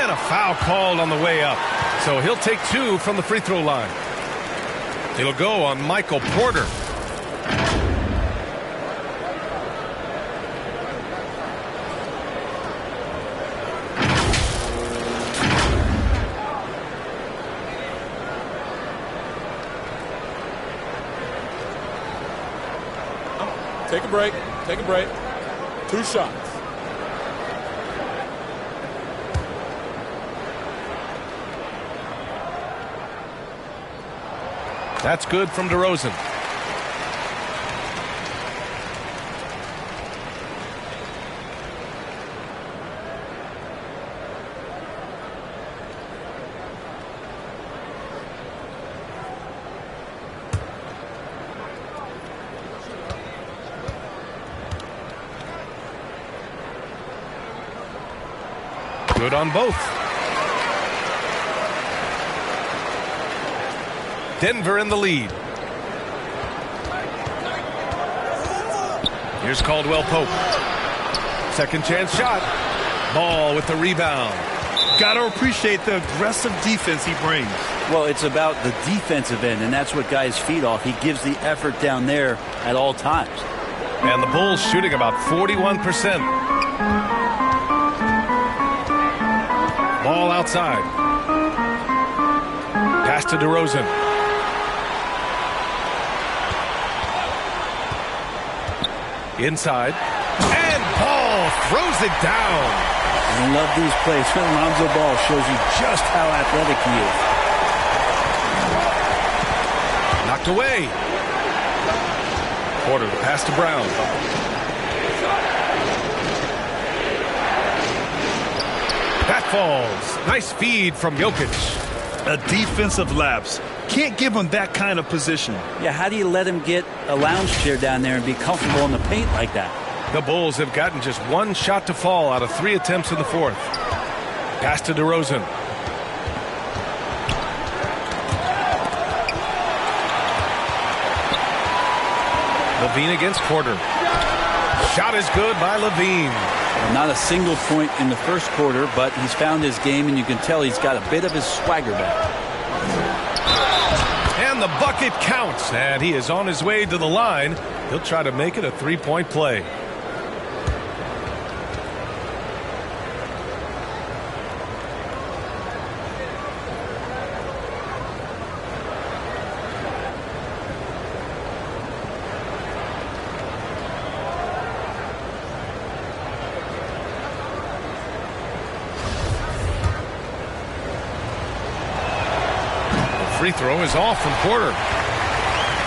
And a foul called on the way up. So he'll take 2 from the free throw line. It'll go on Michael Porter. Take a break. Take a break. 2 shots. That's good from DeRozan. Good on both. Denver in the lead. Here's Caldwell Pope. Second chance shot. Ball with the rebound. Got to appreciate the aggressive defense he brings. Well, it's about the defensive end, and that's what guys feed off. He gives the effort down there at all times. And the Bulls shooting about 41%. Ball outside. Pass to DeRozan. Inside. And Ball throws it down. I love these plays. Lonzo Ball shows you just how athletic he is. Knocked away. Porter, the pass to Brown. That falls. Nice feed from Jokic. A defensive lapse. Can't give him that kind of position. Yeah, how do you let him get a lounge chair down there and be comfortable in the paint like that? The Bulls have gotten just one shot to fall out of 3 attempts in the fourth. Pass to DeRozan. LaVine against Porter. Shot is good by LaVine. Not a single point in the first quarter, but he's found his game, and you can tell he's got a bit of his swagger back. And the bucket counts, and he is on his way to the line. He'll try to make it a three-point play. Free throw is off from Porter.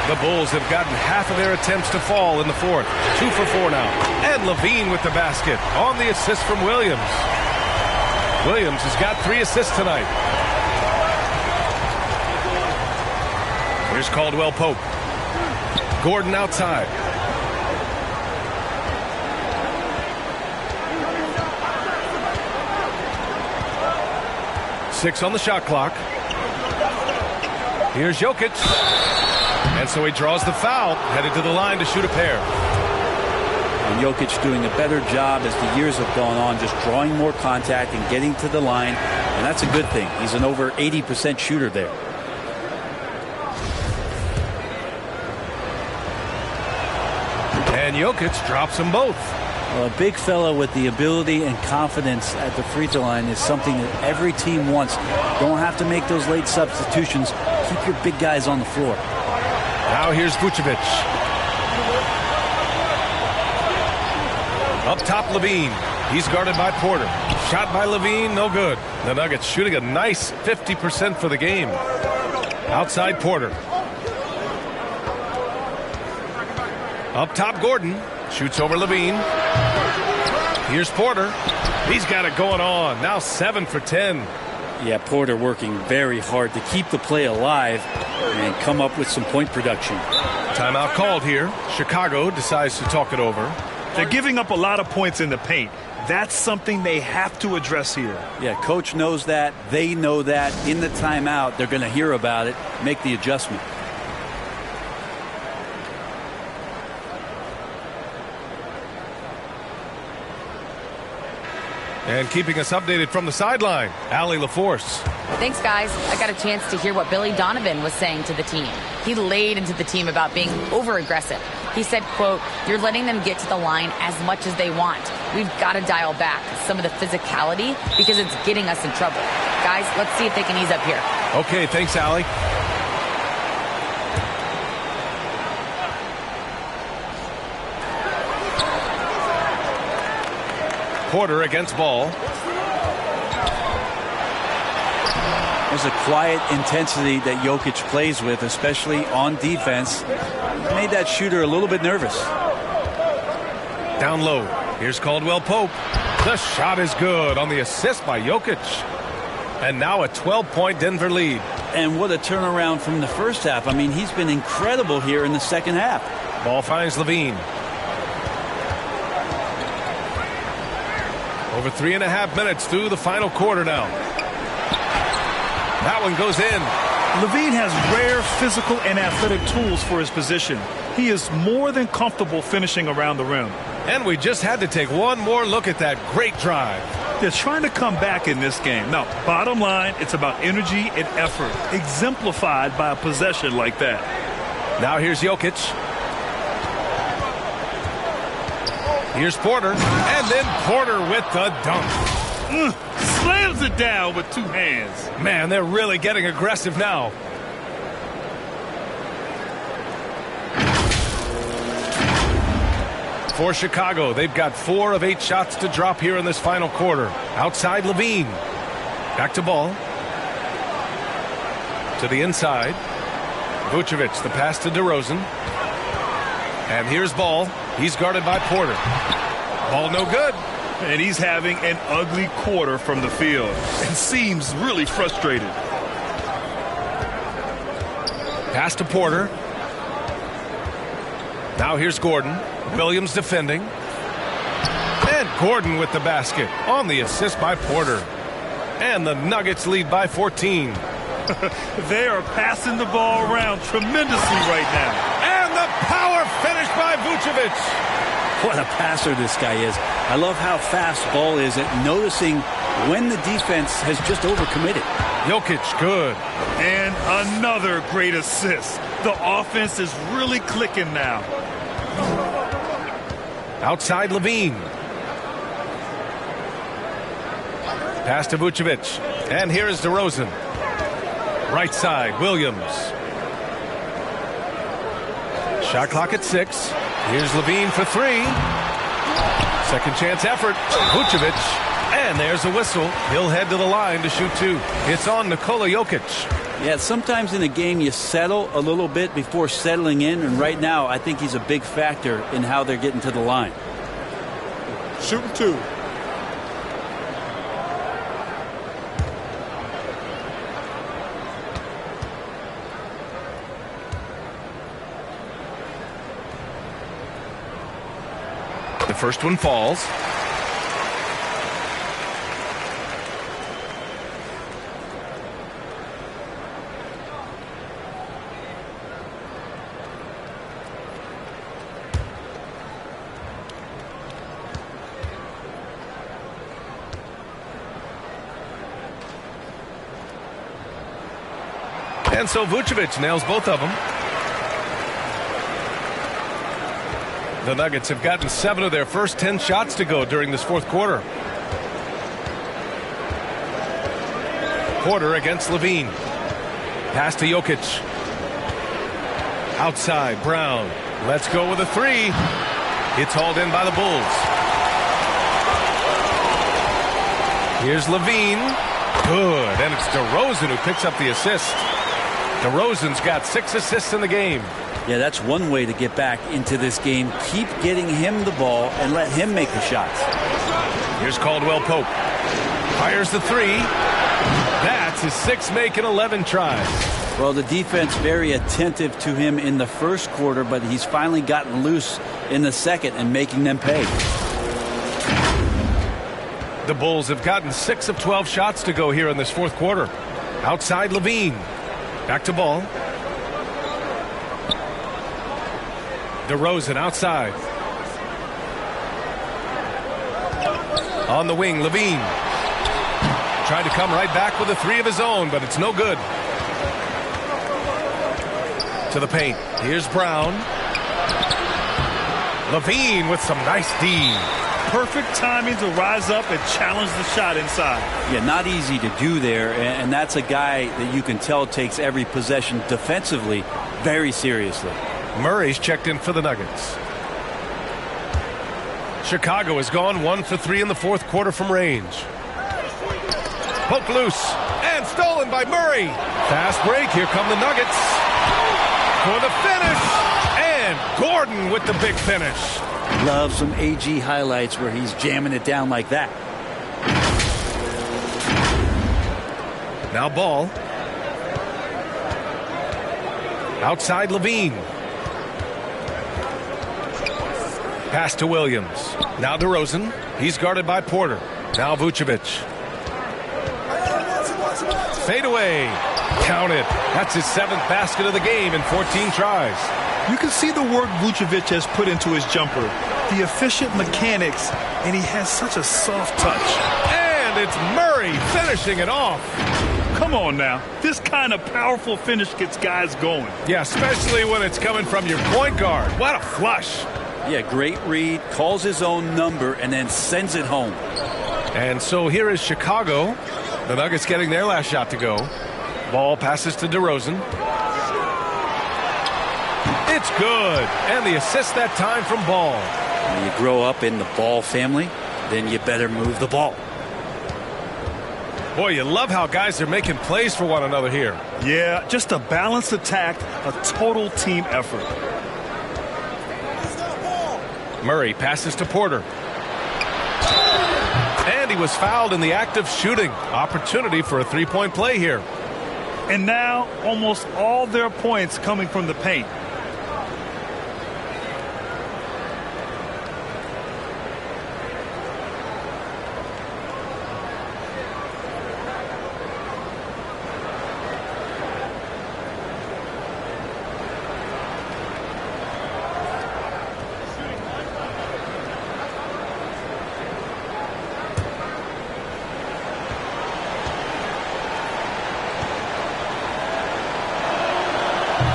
The Bulls have gotten half of their attempts to fall in the fourth. 2 for 4 now. And LaVine with the basket on the assist from Williams. Williams has got 3 assists tonight. Here's Caldwell Pope. Gordon outside. Six on the shot clock. Here's Jokic. And so he draws the foul, headed to the line to shoot a pair. And Jokic doing a better job as the years have gone on, just drawing more contact and getting to the line. And that's a good thing. He's an over 80% shooter there. And Jokic drops them both. Well, a big fella with the ability and confidence at the free throw line is something that every team wants. Don't have to make those late substitutions. Keep your big guys on the floor. Now here's Vucevic. Up top, LaVine. He's guarded by Porter. Shot by LaVine, no good. The Nuggets shooting a nice 50% for the game. Outside Porter. Up top, Gordon. Shoots over LaVine. Here's Porter. He's got it going on. Now 7 for 10. Yeah, Porter working very hard to keep the play alive and come up with some point production. Timeout called here. Chicago decides to talk it over. They're giving up a lot of points in the paint. That's something they have to address here. Yeah, coach knows that. They know that. In the timeout, they're going to hear about it, make the adjustment. And keeping us updated from the sideline, Allie LaForce. Thanks, guys. I got a chance to hear what Billy Donovan was saying to the team. He laid into the team about being over-aggressive. He said, quote, "You're letting them get to the line as much as they want. We've got to dial back some of the physicality because it's getting us in trouble. Guys, let's see if they can ease up here." Okay, thanks, Allie. Porter against Ball. There's a quiet intensity that Jokic plays with, especially on defense. Made that shooter a little bit nervous. Down low. Here's Caldwell Pope. The shot is good on the assist by Jokic. And now a 12-point Denver lead. And what a turnaround from the first half. I mean, he's been incredible here in the second half. Ball finds LaVine. Over 3.5 minutes through the final quarter now. That one goes in. LaVine has rare physical and athletic tools for his position. He is more than comfortable finishing around the rim. And we just had to take one more look at that great drive. They're trying to come back in this game. Now, bottom line, it's about energy and effort, exemplified by a possession like that. Now here's Jokic. Here's Porter. And then Porter with the dunk. Slams it down with two hands. Man, they're really getting aggressive now. For Chicago, they've got 4 of 8 shots to drop here in this final quarter. Outside LaVine. Back to Ball. To the inside. Vucevic, the pass to DeRozan. And here's Ball. He's guarded by Porter. Ball no good. And he's having an ugly quarter from the field and seems really frustrated. Pass to Porter. Now here's Gordon. Williams defending. And Gordon with the basket on the assist by Porter. And the Nuggets lead by 14. They are passing the ball around tremendously right now. And the power finish by Vucevic. What a passer this guy is. I love how fast Ball is at noticing when the defense has just overcommitted. Jokic, good. And another great assist. The offense is really clicking now. Outside LaVine. Pass to Vucevic. And here is DeRozan. Right side, Williams. Shot clock at 6. Here's LaVine for 3. Second chance effort. Vucevic. And there's a whistle. He'll head to the line to shoot 2. It's on Nikola Jokic. Yeah, sometimes in a game you settle a little bit before settling in, and right now I think he's a big factor in how they're getting to the line. Shooting 2. The first one falls. And so Vucevic nails both of them. The Nuggets have gotten 7 of their first 10 shots to go during this fourth quarter. Porter against LaVine. Pass to Jokic. Outside, Brown. Let's go with a 3. It's hauled in by the Bulls. Here's LaVine. Good. And it's DeRozan who picks up the assist. DeRozan's got 6 assists in the game. Yeah, that's one way to get back into this game. Keep getting him the ball and let him make the shots. Here's Caldwell Pope. Fires the 3. That's his 6th make in 11 tries. Well, the defense very attentive to him in the first quarter, but he's finally gotten loose in the second and making them pay. The Bulls have gotten 6 of 12 shots to go here in this fourth quarter. Outside LaVine. Back to Ball. DeRozan outside. On the wing, LaVine. Tried to come right back with a 3 of his own, but it's no good. To the paint. Here's Brown. LaVine with some nice D. Perfect timing to rise up and challenge the shot inside. Yeah, not easy to do there, and that's a guy that you can tell takes every possession defensively very seriously. Murray's checked in for the Nuggets. Chicago has gone 1 for 3 in the fourth quarter from range. Poke loose and stolen by Murray. Fast break. Here come the Nuggets for the finish. And Gordon with the big finish. Love some AG highlights where he's jamming it down like that. Now Ball. Outside LaVine. Pass to Williams. Now DeRozan. He's guarded by Porter. Now Vucevic. Fade away. Count it. That's his 7th basket of the game in 14 tries. You can see the work Vucevic has put into his jumper, the efficient mechanics, and he has such a soft touch. And it's Murray finishing it off. Come on now. This kind of powerful finish gets guys going. Yeah, especially when it's coming from your point guard. What a flush. Yeah, great read, calls his own number, and then sends it home. And so here is Chicago. The Nuggets getting their last shot to go. Ball passes to DeRozan. It's good. And the assist that time from Ball. When you grow up in the Ball family, then you better move the ball. Boy, you love how guys are making plays for one another here. Yeah, just a balanced attack, a total team effort. Murray passes to Porter. And he was fouled in the act of shooting. Opportunity for a three-point play here. And now almost all their points coming from the paint.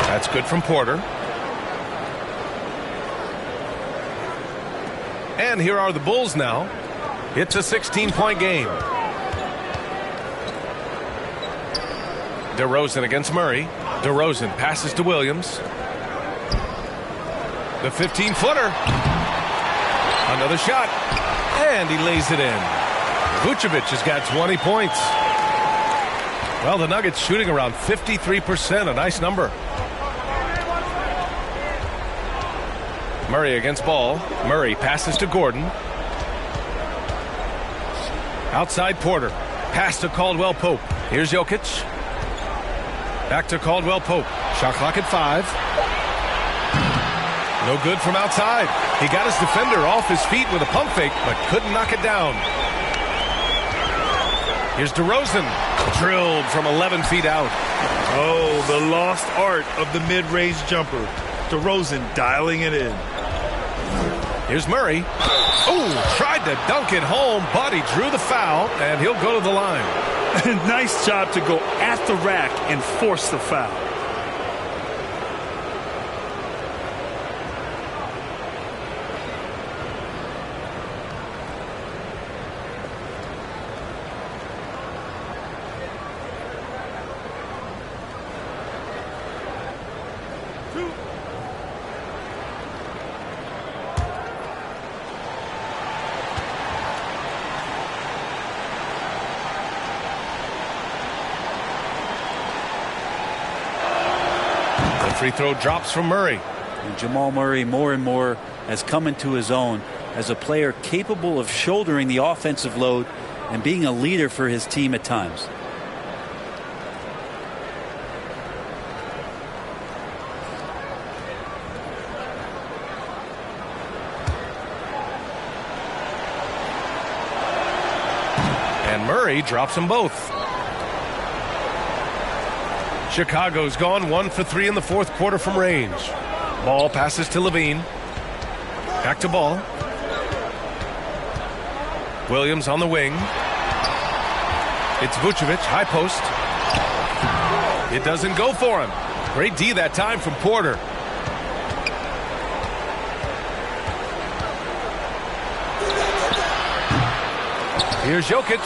That's good from Porter. And here are the Bulls now. It's a 16-point game. DeRozan against Murray. DeRozan passes to Williams. The 15-footer. Another shot. And he lays it in. Vucevic has got 20 points. Well, the Nuggets shooting around 53%. A nice number. Murray against Ball. Murray passes to Gordon. Outside Porter. Pass to Caldwell Pope. Here's Jokic. Back to Caldwell Pope. Shot clock at 5. No good from outside. He got his defender off his feet with a pump fake, but couldn't knock it down. Here's DeRozan. Drilled from 11 feet out. Oh, the lost art of the mid-range jumper. DeRozan dialing it in. Here's Murray. Oh, tried to dunk it home, but he drew the foul, and he'll go to the line. Nice job to go at the rack and force the foul. Free throw drops from Murray. And Jamal Murray more and more has come into his own as a player capable of shouldering the offensive load and being a leader for his team at times. And Murray drops them both. Chicago's gone 1 for 3 in the fourth quarter from range. Ball passes to Levine. Back to Ball. Williams on the wing. It's Vucevic, high post. It doesn't go for him. Great D that time from Porter. Here's Jokic.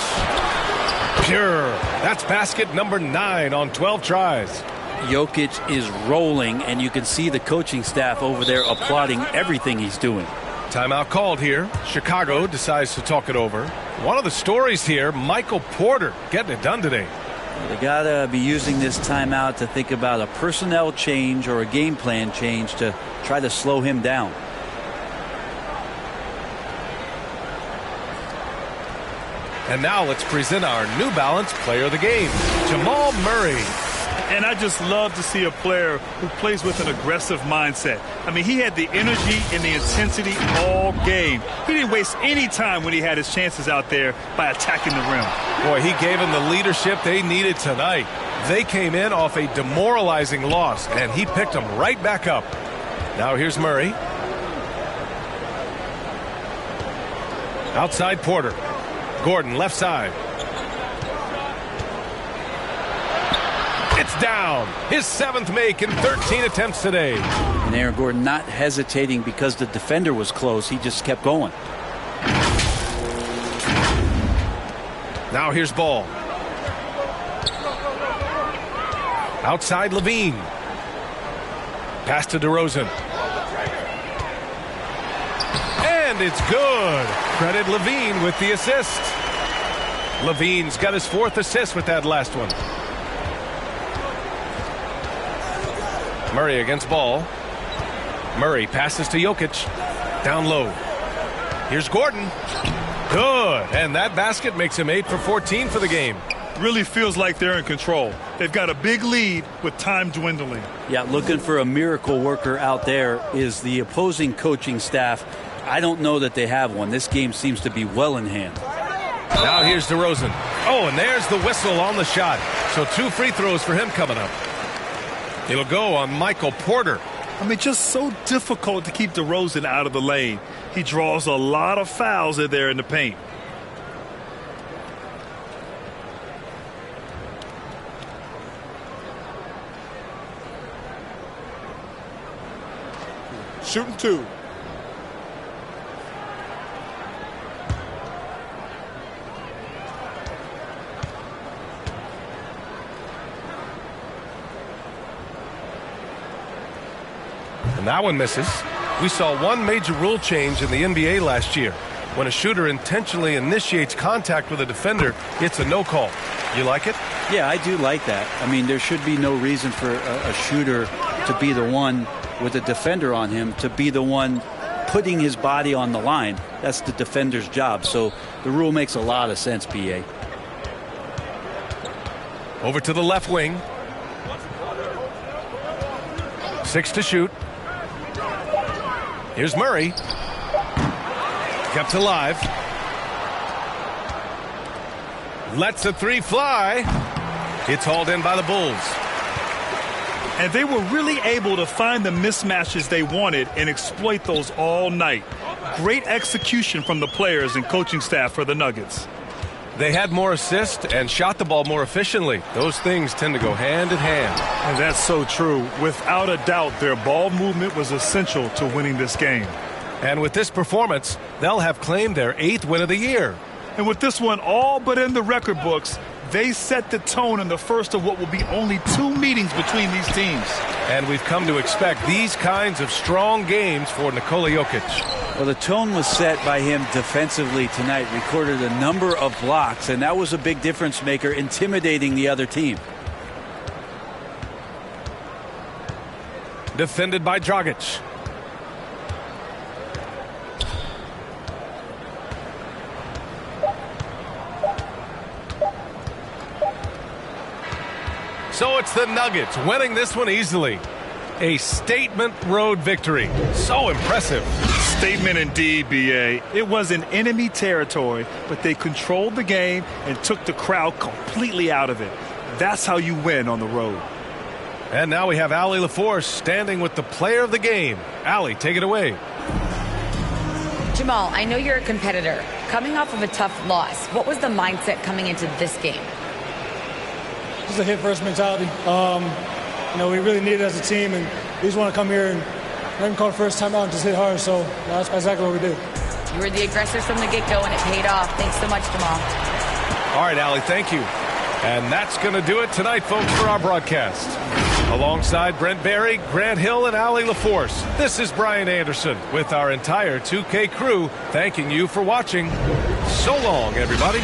Pure. That's basket number 9 on 12 tries. Jokic is rolling, and you can see the coaching staff over there applauding everything he's doing. Timeout called here. Chicago decides to talk it over. One of the stories here, Michael Porter getting it done today. They got to be using this timeout to think about a personnel change or a game plan change to try to slow him down. And now let's present our New Balance player of the game, Jamal Murray. And I just love to see a player who plays with an aggressive mindset. I mean, he had the energy and the intensity all game. He didn't waste any time when he had his chances out there by attacking the rim. Boy, he gave them the leadership they needed tonight. They came in off a demoralizing loss, and he picked them right back up. Now here's Murray. Outside Porter. Gordon, left side. It's down. His 7th make in 13 attempts today. And Aaron Gordon not hesitating because the defender was close. He just kept going. Now here's Ball. Outside Levine. Pass to DeRozan. And it's good. Credit Levine with the assist. Levine's got his 4th assist with that last one. Murray against Ball. Murray passes to Jokic. Down low. Here's Gordon. Good. And that basket makes him 8 for 14 for the game. Really feels like they're in control. They've got a big lead with time dwindling. Yeah, looking for a miracle worker out there is the opposing coaching staff. I don't know that they have one. This game seems to be well in hand. Now here's DeRozan. Oh, and there's the whistle on the shot. So 2 free throws for him coming up. It'll go on Michael Porter. I mean, just so difficult to keep DeRozan out of the lane. He draws a lot of fouls in there in the paint. Shooting 2. And that one misses. We saw one major rule change in the NBA last year. When a shooter intentionally initiates contact with a defender, it's a no call. You like it? Yeah, I do like that. I mean, there should be no reason for a shooter to be the one with a defender on him, to be the one putting his body on the line. That's the defender's job. So the rule makes a lot of sense, B.A. Over to the left wing. 6 to shoot. Here's Murray. Kept alive. Lets a 3 fly. It's hauled in by the Bulls. And they were really able to find the mismatches they wanted and exploit those all night. Great execution from the players and coaching staff for the Nuggets. They had more assists and shot the ball more efficiently. Those things tend to go hand in hand. And that's so true. Without a doubt, their ball movement was essential to winning this game. And with this performance, they'll have claimed their 8th win of the year. And with this one all but in the record books, they set the tone in the first of what will be only 2 meetings between these teams. And we've come to expect these kinds of strong games for Nikola Jokic. Well, the tone was set by him defensively tonight. Recorded a number of blocks, and that was a big difference maker, intimidating the other team. Defended by Dragic. So it's the Nuggets winning this one easily. A statement road victory. So impressive. Statement indeed, B.A. It was in enemy territory, but they controlled the game and took the crowd completely out of it. That's how you win on the road. And now we have Allie LaForce standing with the player of the game. Allie, take it away. Jamal, I know you're a competitor. Coming off of a tough loss, what was the mindset coming into this game? Just a hit-first mentality. We really need it as a team, and we just want to come here and not even call the first time out and just hit hard. So that's exactly what we do. You were the aggressors from the get-go, and it paid off. Thanks so much, Jamal. All right, Allie, thank you. And that's going to do it tonight, folks, for our broadcast. Alongside Brent Barry, Grant Hill, and Allie LaForce, this is Brian Anderson with our entire 2K crew thanking you for watching. So long, everybody.